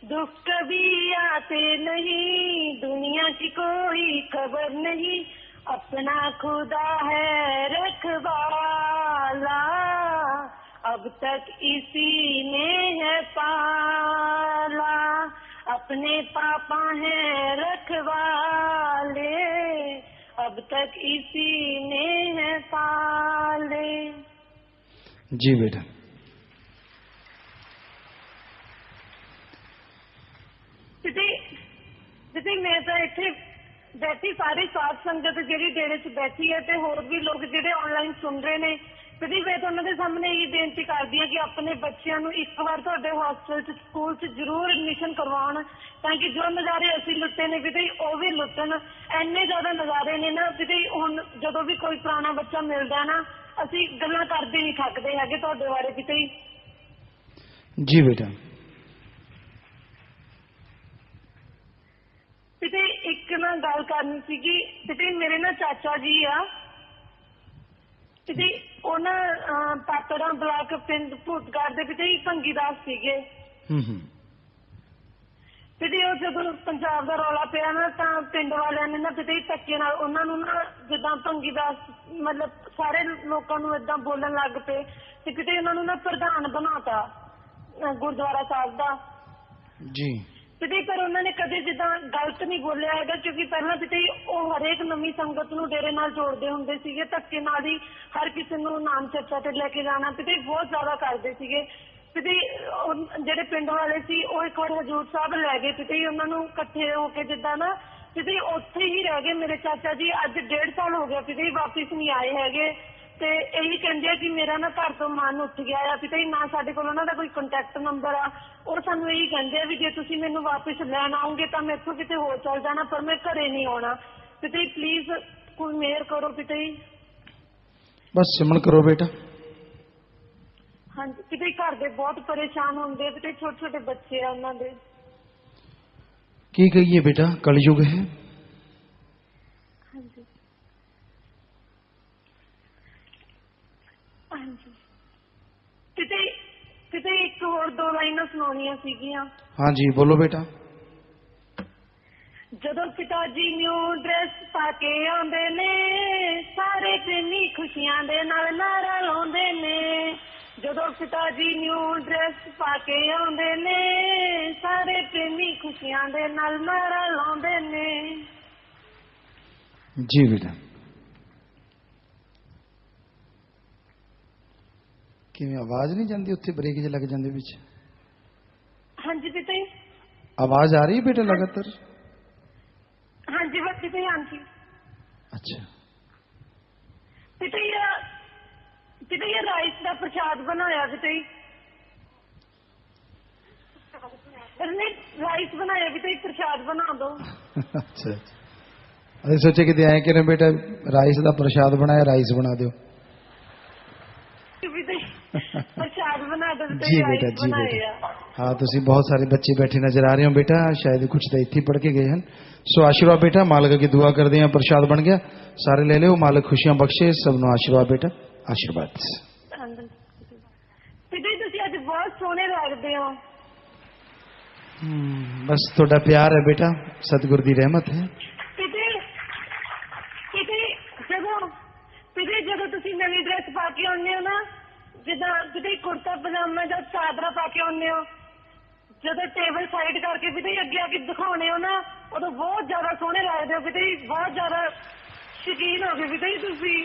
दुख कभी आते नहीं, दुनिया की कोई खबर नहीं। अपना खुदा है रखवाला, अब तक इसी ने है पाला। अपने पापा हैं रखवाले, अब तक इसी ने है पाले। जी बेटा। जी मैं तो इतने बैठी सारी साध संगत जी डेरे च बैठी है ते होर भी लोग जेडे ऑनलाइन सुन रहे ने जी मैं तो उन्होंने सामने यही बेनती करती हाँ कि अपने बच्चों को एक बार तुहाडे हॉस्टल च स्कूल च जरूर एडमिशन करवाउण ताकि जो नज़ारे असीं लुटे ने भी वो भी लुटन। इन्ने ज्यादा नज़ारे ने ना भी हुण जदों भी कोई पुराना बच्चा मिलता है ना असीं गल्लां करदे नहीं थकदे हैगे तुहाडे बारे भी। जी बेटा। ते एक ना गल करनी सीगी ते मेरे ना चाचा जी आ ते ਉਹ ਨਾ ਪਾਤੜਾ ਬਲਾਕ ਪਿੰਡ ਭੂਤਗੜ੍ਹ ਦੇ ਵਿੱਚ ਹੀ ਭੰਗੀਦਾਸ ਸੀਗੇ। ਤੇ ਉਹ ਜਦੋਂ ਪੰਜਾਬ ਦਾ ਰੌਲਾ ਪਿਆ ਨਾ ਤਾਂ ਪਿੰਡ ਵਾਲਿਆਂ ਨੇ ਨਾ ਤੇ ਧੱਕੇ ਨਾਲ ਉਹਨਾਂ ਨੂੰ ਨਾ ਜਿੱਦਾਂ ਭੰਗੀਦਾਸ ਮਤਲਬ ਸਾਰੇ ਲੋਕਾਂ ਨੂੰ ਏਦਾਂ ਬੋਲਣ ਲੱਗ ਪਏ ਤੇ ਕਿਤੇ ਉਹਨਾਂ ਨੂੰ ਨਾ ਪ੍ਰਧਾਨ ਬਣਾਤਾ ਗੁਰਦੁਆਰਾ ਸਾਹਿਬ ਦਾ ਜੀ। ਤੇ ਪਰ ਉਹਨਾਂ ਨੇ ਕਦੇ ਜਿੱਦਾਂ ਗਲਤ ਨਹੀਂ ਬੋਲਿਆ ਹੈਗਾ ਕਿਉਂਕਿ ਪਹਿਲਾਂ ਤੇ ਉਹ ਹਰੇਕ ਨਵੀਂ ਸੰਗਤ ਨੂੰ ਡੇਰੇ ਨਾਲ ਜੋੜਦੇ ਹੁੰਦੇ ਸੀਗੇ ਧੱਕੇ ਨਾਲ ਹੀ ਹਰ ਕਿਸੇ ਨੂੰ ਨਾਮ ਚਰਚਾ ਤੇ ਲੈ ਕੇ ਜਾਣਾ ਤੇ ਬਹੁਤ ਜ਼ਿਆਦਾ ਕਰਦੇ ਸੀਗੇ। ਤੇ ਜਿਹੜੇ ਪਿੰਡ ਵਾਲੇ ਸੀ ਉਹ ਇੱਕ ਵਾਰ ਹਜੂਰ ਸਾਹਿਬ ਲੈ ਗਏ ਤੇ ਉਹਨਾਂ ਨੂੰ ਇਕੱਠੇ ਹੋ ਕੇ ਜਿੱਦਾਂ ਨਾ ਤੇ ਉੱਥੇ ਹੀ ਰਹਿ ਗਏ ਮੇਰੇ ਚਾਚਾ ਜੀ। ਅੱਜ 1.5 ਸਾਲ ਹੋ ਗਿਆ ਤੇ ਵਾਪਿਸ ਨਹੀਂ ਆਏ ਹੈਗੇ ਤੇ ਇਹੀ ਕਹਿੰਦੇ ਆ ਕਿ ਮੇਰਾ ਨਾ ਘਰ ਤੋਂ ਮਨ ਉੱਠ ਗਿਆ ਆ ਤੇ ਨਾ ਸਾਡੇ ਕੋਲ ਉਹਨਾਂ ਦਾ ਕੋਈ ਕੰਟੈਕਟ ਨੰਬਰ ਆ। ਔਰ ਸਾਨੂੰ ਇਹੀ ਕਹਿੰਦੇ ਆ ਵੀ ਜੇ ਤੁਸੀਂ ਮੈਨੂੰ ਵਾਪਿਸ ਲੈਣ ਆਓਗੇ ਤਾਂ ਮੈਂ ਇੱਥੋਂ ਕਿਤੇ ਹੋਰ ਚੱਲ ਜਾਣਾ ਪਰ ਮੈਂ ਘਰੇ ਨਹੀਂ ਆਉਣਾ ਤੇ ਪਲੀਜ਼ ਕੋਈ ਮਿਹਰ ਕਰੋ ਪਿਤਾ ਜੀ। ਬਸ ਸਿਮਰਨ ਕਰੋ ਬੇਟਾ। ਹਾਂਜੀ ਕਿਤੇ ਘਰ ਦੇ ਬਹੁਤ ਪਰੇਸ਼ਾਨ ਹੁੰਦੇ ਤੇ ਛੋਟੇ ਛੋਟੇ ਬੱਚੇ ਆ ਉਹਨਾਂ ਦੇ। ਕੀ ਕਹੀਏ ਬੇਟਾ ਕਲਯੁਗ ਹੈ। ਹਾਂਜੀ ਹਾਂਜੀ ਕਿਤੇ ਇੱਕ ਹੋਰ 2 ਲਾਈਨਾਂ ਸੁਣਾਉਣੀਆਂ ਸੀਗੀਆਂ। ਹਾਂਜੀ ਬੋਲੋ ਬੇਟਾ। ਜਦੋਂ ਪਿਤਾ ਜੀ ਨਿਊ ਡਰੈਸ ਪਾ ਕੇ ਆਉਂਦੇ ਨੇ ਸਾਰੇ ਪ੍ਰੇਮੀ ਖੁਸ਼ੀਆਂ ਦੇ ਨਾਲ ਨਾਰਾ ਲਾਉਂਦੇ ਨੇ। ਜਦੋਂ ਪਿਤਾ ਜੀ ਨਿਊ ਡਰੈਸ ਪਾ ਕੇ ਆਉਂਦੇ ਨੇ ਸਾਰੇ ਪ੍ਰੇਮੀ ਖੁਸ਼ੀਆਂ ਦੇ ਨਾਲ ਨਾਰਾ ਲਾਉਂਦੇ ਨੇ। ਜੀ ਬੇਟਾ। ਕਿਵੇਂ ਆਵਾਜ਼ ਨਹੀਂ ਜਾਂਦੀ ਉੱਥੇ ਬ੍ਰੇਕ ਜੇ ਲੱਗ ਜਾਂਦੇ ਵਿੱਚ। ਹਾਂਜੀ ਪਿਤਾ ਜੀ ਆਵਾਜ਼ ਆ ਰਹੀ ਹੈ ਬੇਟਾ ਲਗਾਤਾਰ। ਹਾਂਜੀ ਬੱਚੇ ਤੇ ਹਾਂਜੀ। ਅੱਛਾ ਪਿਤਾ ਜੀ ਰਾਈਸ ਦਾ ਪ੍ਰਸ਼ਾਦ ਬਣਾਇਆ ਪਿਤਾ ਜੀ। ਰਾਈਸ ਬਣਾਇਆ ਪਿਤਾ ਜੀ ਪ੍ਰਸ਼ਾਦ ਬਣਾ ਦੋ। ਅੱਛਾ ਅਸੀਂ ਸੋਚੇ ਕਿਤੇ ਆਏ ਕਿ ਬੇਟਾ ਰਾਈਸ ਦਾ ਪ੍ਰਸ਼ਾਦ ਬਣਾਇਆ ਰਾਈਸ ਬਣਾ ਦਿਓ। ਪ੍ਰਸ਼ਾਦ ਬਣਾ ਦੋ ਜੀ ਬੇਟਾ ਜੀ ਬੇਟਾ। हाँ तुसी बहुत सारे बच्चे बैठे नजर आ रहे हो बेटा शायद कुछ तो इतने पढ़ के गए हैं। सो आशीर्वाद बेटा मालिक की दुआ कर दिया प्रसाद बन गया सारे ले लो मालिक खुशियां बख्शे सबनों आशीर्वाद बेटा आशीर्वाद। ਅੱਜ ਬਹੁਤ ਸੋਹਣੇ ਲੱਗਦੇ ਹੋ। बस थोड़ा प्यार है बेटा सतगुरु दी रहमत है। ਜਦੋਂ ਤੁਸੀਂ ਨਵੀਂ ਡਰੈਸ ਪਾ ਕੇ ਆਉਂਦੇ ਹੋ ਨਾ ਜਿੱਦਾਂ ਕਿਤੇ ਕੁੜਤਾ ਪਜਾਮਾ ਜਾਂ ਚਾਦਰਾ ਪਾ ਕੇ ਆਉਂਦੇ ਹੋ ਜਦੋਂ ਟੇਬਲ ਸਾਈਡ ਕਰਕੇ ਵੀ ਅੱਗੇ ਆ ਕੇ ਦਿਖਾਉਣੇ ਹੋ ਨਾ ਉਦੋਂ ਬਹੁਤ ਜ਼ਿਆਦਾ ਸੋਹਣੇ ਲੱਗਦੇ ਹੋ ਵੀ ਬਹੁਤ ਜ਼ਿਆਦਾ ਸ਼ੌਕੀਨ ਹੋ ਗਏ ਵੀ ਤੁਸੀਂ।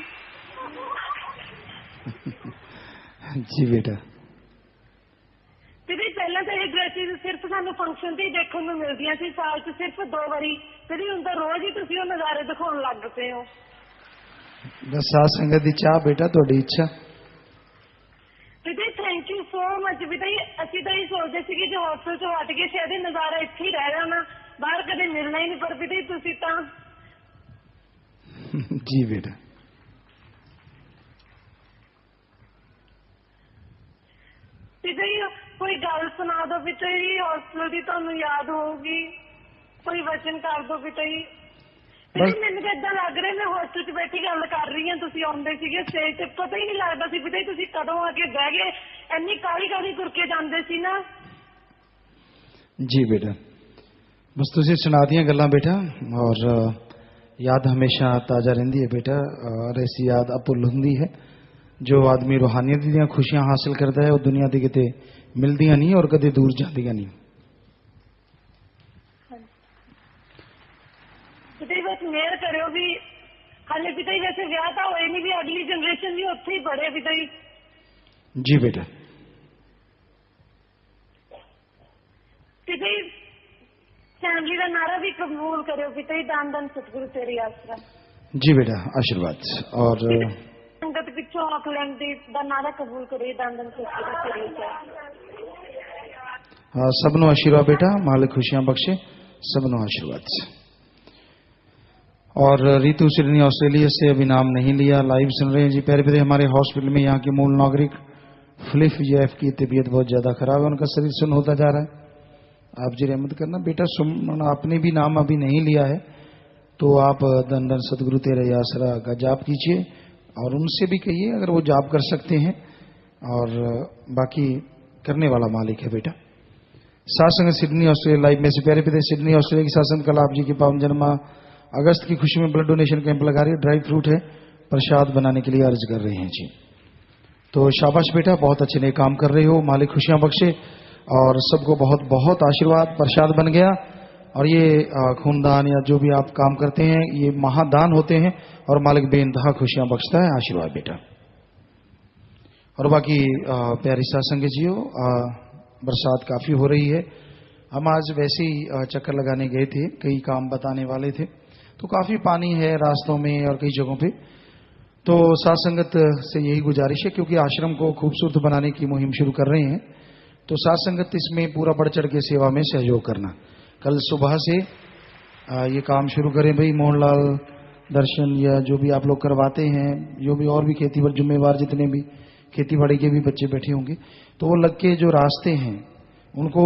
ਜੀ ਬੇਟਾ। ਤੇ ਪਹਿਲਾਂ ਤਾਂ ਇਹ ਡਰੈਸਿਸ ਸਿਰਫ ਸਾਨੂੰ ਫੰਕਸ਼ਨ ਤੇ ਹੀ ਦੇਖਣ ਨੂੰ ਮਿਲਦੀਆਂ ਸੀ ਸਾਲ 'ਚ ਸਿਰਫ 2 ਵਾਰੀ ਤੇ ਹੁਣ ਤਾਂ ਰੋਜ਼ ਹੀ ਤੁਸੀਂ ਉਹ ਨਜ਼ਾਰੇ ਦਿਖਾਉਣ ਲੱਗ ਪਏ ਹੋ। ਬਸ ਸਾਧ ਸੰਗਤ ਦੀ ਚਾਹ ਬੇਟਾ ਤੁਹਾਡੀ ਇੱਛਾ। ਵਿਦੇ ਥੈਂਕ ਯੂ ਸੋ ਮਚ ਵਿਦੇ। ਅਸੀਂ ਤਾਂ ਇਹ ਸੋਚਦੇ ਸੀ ਕਿ ਜੇ ਹੌਸਟਲ 'ਚੋਂ ਹਟ ਕੇ ਸ਼ਾਇਦ ਇਹ ਨਜ਼ਾਰਾ ਇੱਥੇ ਹੀ ਰਹਿ ਜਾਣਾ ਬਾਹਰ ਕਦੇ ਮਿਲਣਾ ਹੀ ਨਹੀਂ ਪਰ ਵਿਦੇ ਤੁਸੀਂ ਤਾਂ। ਜੀ ਬੇਟਾ। ਵਿਦੇ ਕੋਈ ਗੱਲ ਸੁਣਾ ਦੋ ਵਿਦੇ ਹੌਸਟਲ ਦੀ ਤੁਹਾਨੂੰ ਯਾਦ ਹੋਊਗੀ कोई वचन कर दो पिता जी। ਮੈਨੂੰ ਤਾਂ ਏਦਾਂ ਲੱਗ ਰਿਹਾ ਮੈਂ ਹੋਸਟਲ 'ਚ ਬੈਠੀ ਗੱਲ ਕਰ ਰਹੀ ਹਾਂ, ਤੁਸੀਂ ਆਉਂਦੇ ਸੀਗੇ ਸਟੇਜ ਤੇ, ਪਤਾ ਹੀ ਨਹੀਂ ਲੱਗਦਾ ਸੀ ਪਿਤਾ ਜੀ ਤੁਸੀਂ ਕਦੋਂ ਆ ਕੇ ਬਹਿ ਗਏ, ਇੰਨੀ ਕਾਹਲੀ ਕਾਹਲੀ ਤੁਰ ਕੇ ਜਾਂਦੇ ਸੀ ਨਾ। जी बेटा, बस तुझे सुना दिया गल्लां बेटा, और याद हमेशा ताज़ा रहिंदी है बेटा, और ऐसी याद अपुल हुंदी है। जो आदमी रूहानियत दी खुशियां हासिल करता है वो दुनिया दी किते मिलदियां नहीं और कदे दूर जांदियां नहीं। पिता जी बस मेहर करो भी, हाले पिता जी वैसे विआह तो होए नहीं, भी अगली जनरेशन भी उत्थे ही पढ़े पिता जी। जी बेटा। पिता जी फैमिली का नारा भी कबूल करो पिता जी, दान दान सतगुरु तेरी आसरा। जी बेटा आशीर्वाद। और संगत पिछों ऑकलैंड का नारा कबूल करो, दान दान सतगुरु तेरी आसरा। सबनों आशीर्वाद बेटा, मालिक खुशियां बख्शे, सबनों आशीर्वाद। और रितु सिडनी ऑस्ट्रेलिया से अभी नाम नहीं लिया, लाइव सुन रहे हैं जी। प्यारे प्यारे हमारे हॉस्पिटल में यहाँ के मूल नागरिक फिलिप जेफ की तबीयत बहुत ज्यादा खराब है, उनका शरीर सुन्न होता जा रहा है, आप जी रहमत करना। बेटा सुमन आपने भी नाम अभी नहीं लिया है तो आप धन धन सतगुरु तेरे आसरा का जाप कीजिए, और उनसे भी कहिए अगर वो जाप कर सकते हैं, और बाकी करने वाला मालिक है बेटा। सासंग सिडनी ऑस्ट्रेलिया लाइव में से प्यारे प्यारे सिडनी ऑस्ट्रेलिया की सासंग कल आप जी की पावन जन्मा अगस्त की खुशी में ब्लड डोनेशन कैंप लगा रही है, ड्राई फ्रूट है, प्रसाद बनाने के लिए अर्ज कर रहे हैं जी। तो शाबाश बेटा, बहुत अच्छे नए काम कर रहे हो, मालिक खुशियां बख्शे और सबको बहुत बहुत आशीर्वाद। प्रसाद बन गया, और ये खूनदान या जो भी आप काम करते हैं ये महादान होते हैं, और मालिक बेइंतहा खुशियां बख्शता है। आशीर्वाद बेटा। और बाकी प्यारी सासंग जियो, बरसात काफी हो रही है, हम आज वैसे ही चक्कर लगाने गए थे, कई काम बताने वाले थे, तो काफी पानी है रास्तों में और कई जगहों पे। तो साथ संगत से यही गुजारिश है, क्योंकि आश्रम को खूबसूरत बनाने की मुहिम शुरू कर रहे हैं, तो साथ संगत इसमें पूरा बढ़ चढ़ के सेवा में सहयोग करना। कल सुबह से ये काम शुरू करें भाई। मोहनलाल दर्शन या जो भी आप लोग करवाते हैं, जो भी और भी खेती पर जिम्मेवार जितने भी खेती बाड़ी के भी बच्चे बैठे होंगे, तो वो लग के जो रास्ते हैं उनको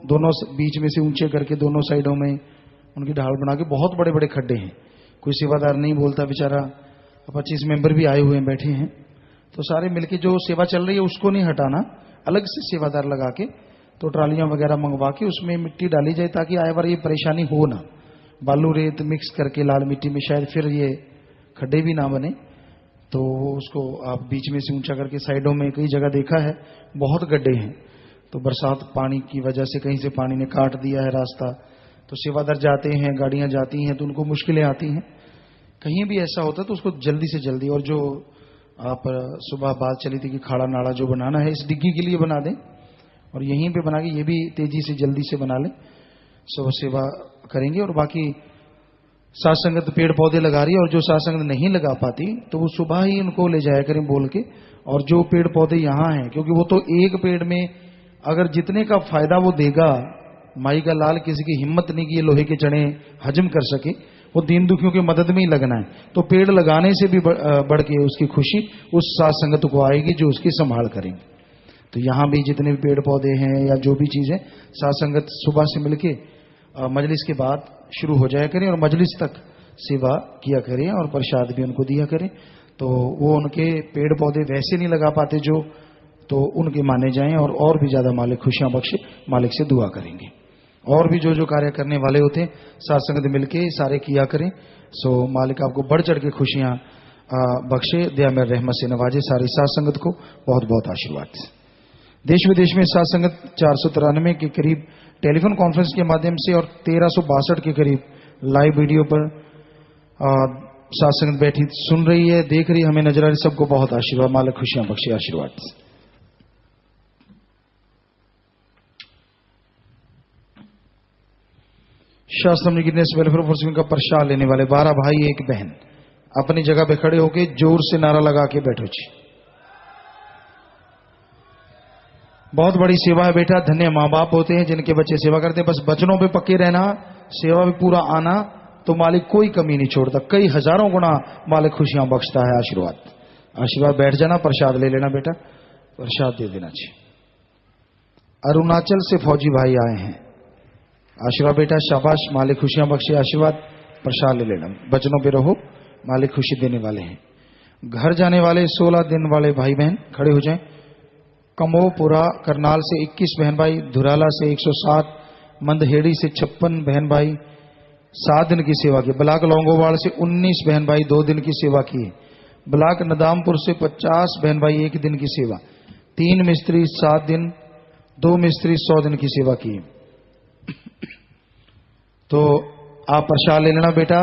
दोनों बीच में से ऊंचे करके दोनों साइडों में उनकी ढाल बना के, बहुत बड़े बड़े खड्डे हैं, कोई सेवादार नहीं बोलता बेचारा, 25 मेंबर भी आए हुए हैं बैठे हैं, तो सारे मिलके जो सेवा चल रही है उसको नहीं हटाना, अलग से सेवादार लगा के तो ट्रालियां वगैरह मंगवा के उसमें मिट्टी डाली जाए, ताकि आए बार ये परेशानी हो ना। बालू रेत मिक्स करके लाल मिट्टी में शायद फिर ये खड्डे भी ना बने, तो उसको आप बीच में से ऊंचा करके साइडों में कई जगह देखा है बहुत गड्ढे हैं, तो बरसात पानी की वजह से कहीं से पानी ने काट दिया है रास्ता, तो सेवादार जाते हैं, गाड़ियां जाती हैं, तो उनको मुश्किलें आती हैं। कहीं भी ऐसा होता है तो उसको जल्दी से जल्दी, और जो आप सुबह बात चली थी कि खाड़ा नाड़ा जो बनाना है इस डिग्गी के लिए बना दें, और यहीं पे बना के ये भी तेजी से जल्दी से बना लें, सब सेवा करेंगे। और बाकी साथ संगत पेड़ पौधे लगा रही है, और जो साथ संगत नहीं लगा पाती तो वो सुबह ही उनको ले जाया करें बोल के। और जो पेड़ पौधे यहाँ हैं, क्योंकि वो तो एक पेड़ में अगर जितने का फायदा वो देगा, माई का लाल किसी की हिम्मत नहीं कि ये लोहे के चने हजम कर सके, वो दीन दुखियों की मदद में ही लगना है, तो पेड़ लगाने से भी बढ़ के उसकी खुशी उस साथ संगत को आएगी जो उसकी संभाल करेंगे। तो यहाँ भी जितने भी पेड़ पौधे हैं या जो भी चीजें, साथ संगत सुबह से मिलके मजलिस के बाद शुरू हो जाया करें, और मजलिस तक सेवा किया करें, और प्रसाद भी उनको दिया करें। तो वो उनके पेड़ पौधे वैसे नहीं लगा पाते जो, तो उनके माने जाएं, और भी ज्यादा मालिक खुशियां बख्शे, मालिक से दुआ करेंगे। और भी जो जो कार्य करने वाले होते हैं साथ संगत मिलके सारे किया करें। सो मालिक आपको बढ़ चढ़ के खुशियां बख्शे, दया में रहमत से नवाजे सारी साथ संगत को बहुत बहुत आशीर्वाद। देश विदेश में साथ संगत 493 के करीब टेलीफोन कॉन्फ्रेंस के माध्यम से और 1362 के करीब लाइव वीडियो पर साथ संगत बैठी सुन रही है, देख रही, हमें नजर आ रही, सबको बहुत आशीर्वाद, मालिक खुशियां बख्शे, आशीर्वाद। शास्त्रम गिरनेस वेलफेयर फोर्स का प्रसाद लेने वाले 12 भाई 1 बहन अपनी जगह पे खड़े होके जोर से नारा लगा के बैठो जी। बहुत बड़ी सेवा है बेटा, धन्य माँ बाप होते हैं जिनके बच्चे सेवा करते हैं। बस बचनों पे पक्के रहना, सेवा में पूरा आना, तो मालिक कोई कमी नहीं छोड़ता, कई हजारों गुना मालिक खुशियां बख्शता है। आशीर्वाद आशीर्वाद। बैठ जाना, प्रसाद ले लेना बेटा, प्रसाद दे देना चाहिए। अरुणाचल से फौजी भाई आए हैं, आशीर्वाद बेटा, शाबाश, मालिक खुशियां बख्शे, आशीर्वाद। प्रसाद ले लेना, वचनों पे रहो, मालिक खुशी देने वाले हैं। घर जाने वाले 16 दिन वाले भाई बहन खड़े हो जाएं। कमोपुरा करनाल से 21 बहन भाई, धुराला से 107, मंदहेड़ी से 56 बहन भाई 7 दिन की सेवा की। ब्लाक लौंगोवाल से 19 बहन भाई 2 दिन की सेवा की। ब्लाक नदामपुर से 50 बहन भाई 1 दिन की सेवा। 3 मिस्त्री 7 दिन, 2 मिस्त्री 100 दिन की सेवा की। तो आप प्रसाद ले लेना बेटा।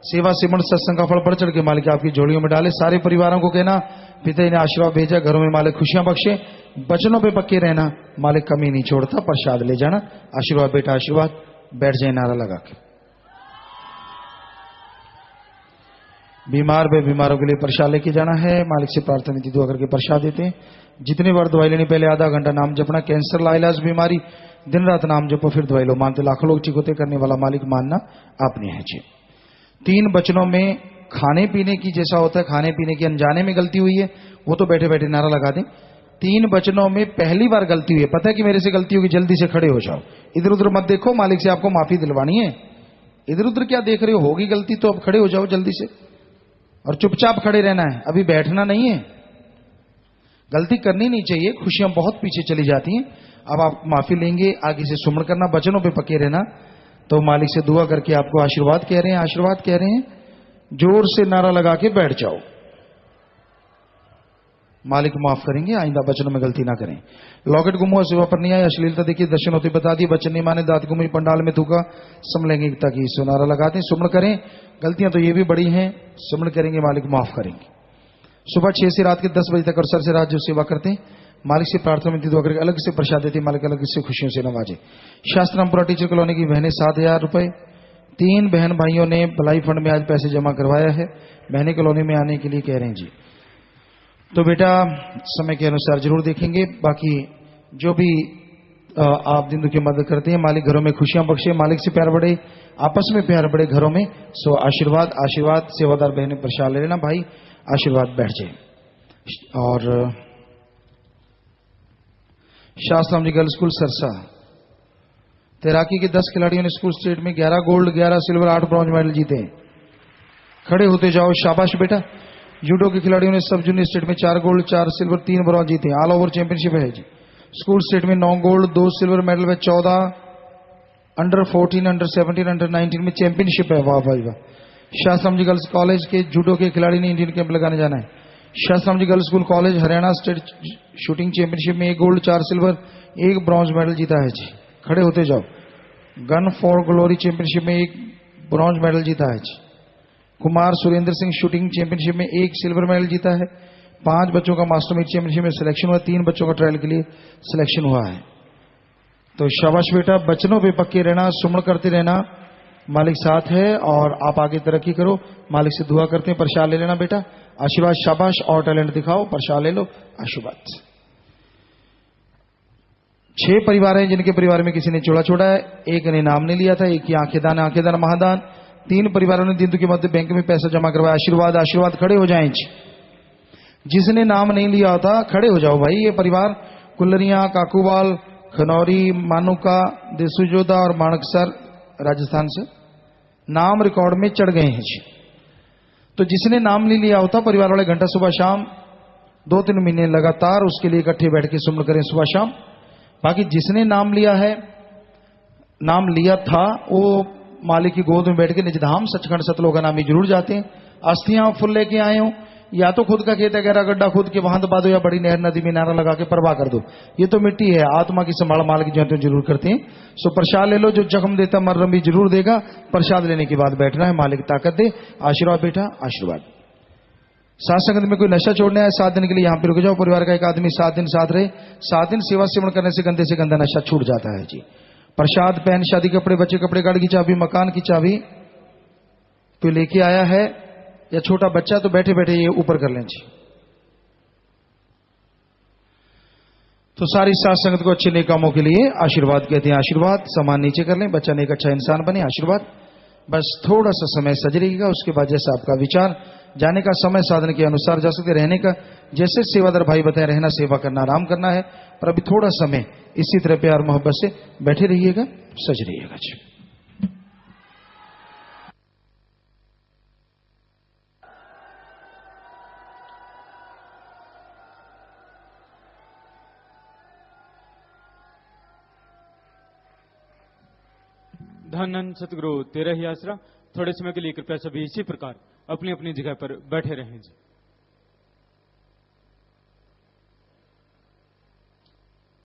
सेवा सिमरण सत्संग का फल बढ़ चढ़ के मालिक आपकी झोलियों में डाले। सारे परिवारों को कहना पिता ने आशीर्वाद भेजा, घरों में मालिक खुशियां बख्शे, वचनों पे पक्के रहना, मालिक कमी नहीं छोड़ता। प्रसाद ले जाना। आशीर्वाद बेटा, आशीर्वाद। बैठ जाए नारा लगा के। बीमार बीमारों के लिए प्रसाद लेके जाना है। मालिक से प्रार्थना की दुआ करके प्रसाद देते हैं। जितने बार दवाई लेनी पहले आधा घंटा नाम जपना। कैंसर लाइलाज बीमारी दिन रात नाम जपो फिर दवाई लो। मानते लाखों लोग ठीक होते, करने वाला मालिक मानना आपने है जी। 3 वचनों में खाने पीने की जैसा होता है, खाने पीने की अनजाने में गलती हुई है वो तो बैठे बैठे नारा लगा दें। 3 वचनों में पहली बार गलती हुई है, पता है कि मेरे से गलती होगी, जल्दी से खड़े हो जाओ। इधर उधर मत देखो, मालिक से आपको माफी दिलवानी है। इधर उधर क्या देख रहे हो, होगी गलती तो अब खड़े हो जाओ जल्दी से, और चुपचाप खड़े रहना है, अभी बैठना नहीं है। गलती करनी नहीं चाहिए, खुशियां बहुत पीछे चली जाती हैं। अब आप माफी लेंगे, आगे से सुमरण करना, वचनों पे पके रहना। तो मालिक से दुआ करके आपको आशीर्वाद कह रहे हैं, आशीर्वाद कह रहे हैं। जोर से नारा लगा के बैठ जाओ। मालिक माफ करेंगे, आइंदा वचनों में गलती ना करें। लॉकेट गुम हुआ, सेवा पर नहीं आए, अश्लीलता देखिए, दर्शन होते बता दिए, वचन नहीं माने, दांत गुमी, पंडाल में थूका, समलेंगे ताकि इससे नारा लगाते हैं। सुमरण करें, गलतियां तो ये भी बड़ी हैं, सुमरण करेंगे, मालिक माफ करेंगे। सुबह 6 से रात के 10 बजे तक और सर से रात जो सेवा करते हैं, मालिक से प्रार्थना में दुआ करके अलग से प्रसाद देते हैं, मालिक अलग से खुशियों से नवाजे। शास्त्रामपुरा टीचर कॉलोनी की बहनें 7,000 रुपए। 3 बहन भाइयों ने भलाई फंड में आज पैसे जमा करवाया है, बहनें कॉलोनी में आने के लिए कह रहे हैं जी। तो बेटा समय के अनुसार जरूर देखेंगे। बाकी जो भी आप दिन की मदद करते हैं, मालिक घरों में खुशियां बख्शे, मालिक से प्यार बढ़े, आपस में प्यार बढ़े घरों में। सो आशीर्वाद, आशीर्वाद। सेवादार बहनें प्रसाद ले लेना भाई, आशीर्वाद। बैठ जाए। और शास्त्राम जी गर्ल्स स्कूल सरसा, तैराकी के 10 खिलाड़ियों ने स्कूल स्टेट में 11 गोल्ड, 11 सिल्वर, 8 ब्रॉन्ज मेडल जीते हैं। खड़े होते जाओ, शाबाश बेटा। जूडो के खिलाड़ियों ने सब जूनियर स्टेट में 4 गोल्ड, 4 सिल्वर, 3 ब्रॉन्ज जीते हैं। ऑल ओवर चैंपियनशिप है जी। स्कूल स्टेट में 9 गोल्ड, 2 सिल्वर मेडल में 14, अंडर 14, अंडर 17, अंडर 19 में चैंपियनशिप है। वाह भाई वाह। शास्त्राम जी गर्ल्स कॉलेज के जूडो के खिलाड़ी ने इंडियन कैंप लगाने जाना है। Shastram ji girls school college Haryana state shooting championship में 1 गोल्ड, 4 सिल्वर, 1 ब्रॉन्ज मेडल जीता है जी। खड़े होते जाओ। गन फॉर ग्लोरी चैंपियनशिप में 1 ब्रॉन्ज मेडल जीता है जी। कुमार सुरेंद्र सिंह शूटिंग चैंपियनशिप में 1 सिल्वर मेडल जीता है। 5 बच्चों का मास्टर मीट चैंपियनशिप में सिलेक्शन हुआ, 3 बच्चों का ट्रायल के लिए सिलेक्शन हुआ है। तो शाबाश बेटा, बचनों पे पक्के रहना, सुमरण करते रहना, मालिक साथ है और आप आगे तरक्की करो। मालिक से दुआ करते हैं। प्रसाद ले लेना बेटा, आशीर्वाद। शाबाश, और टैलेंट दिखाओ, प्रसाद ले लो, आशीर्वाद। 6 परिवार हैं जिनके परिवार में किसी ने चोड़ा छोड़ा है, एक ने नाम नहीं लिया था, एक की आंखें दान महादान। 3 परिवारों ने दिन के मध्य बैंक में पैसा जमा करवाया। आशीर्वाद, आशीर्वाद। खड़े हो जाएं। जिसने नाम नहीं लिया होता खड़े हो जाओ भाई। ये परिवार कुल्लरिया, काकूवाल, खनौरी, मानुका, देसुजोदा और माणकसर राजस्थान से नाम रिकॉर्ड में चढ़ गए हैं जी। तो जिसने नाम नहीं लिया होता, परिवार वाले घंटा सुबह शाम 2-3 महीने लगातार उसके लिए इकट्ठे बैठ के सुमरण करें सुबह शाम। बाकी जिसने नाम लिया है, नाम लिया था, वो मालिक की गोद में बैठ के निजधाम सचखंड सतलोक नामी जरूर जाते हैं। अस्थियां फुल लेके आए हो, या तो खुद का खेत है, गहरा गड्ढा खुद के वहां दबा दो, या बड़ी नहर नदी में नारा लगा के परवाह कर दो। ये तो मिट्टी है, आत्मा की संभाल मालिक जो तो जरूर करते हैं। सो प्रसाद ले लो, जो जख्म देता मर्रम भी जरूर देगा। प्रसाद लेने के बाद बैठना है, मालिक ताकत दे। आशीर्वाद बेटा, आशीर्वाद। साथ संगत में कोई नशा छोड़ना है, 7 दिन के लिए यहाँ पे रुक जाओ। परिवार का एक आदमी 7 दिन साथ रहे। 7 दिन सेवा सेवन करने से गंदे से गंदा नशा छूट जाता है जी। प्रसाद, पैन, शादी कपड़े, बच्चे कपड़े, गाड़ी की चाबी, मकान की चाबी तो लेके आया है, या छोटा बच्चा तो बैठे बैठे ये ऊपर कर लें जी। तो सारी साथ संगत को अच्छे नेक कामों के लिए आशीर्वाद कहते हैं। आशीर्वाद। सामान नीचे कर लें, बच्चा नेक अच्छा इंसान बने। आशीर्वाद। बस थोड़ा सा समय सज रहिएगा, उसके बाद जैसे आपका विचार, जाने का समय साधन के अनुसार जा सकते, रहने का जैसे सेवादार भाई बताए, रहना, सेवा करना, आराम करना है। पर अभी थोड़ा समय इसी तरह प्यार मोहब्बत से बैठे रहिएगा, सज रहिएगा जी। धन सतगुरु तेरा ही आसरा। थोड़े समय के लिए कृपया सभी इसी प्रकार अपनी अपनी जगह पर बैठे रहें जी।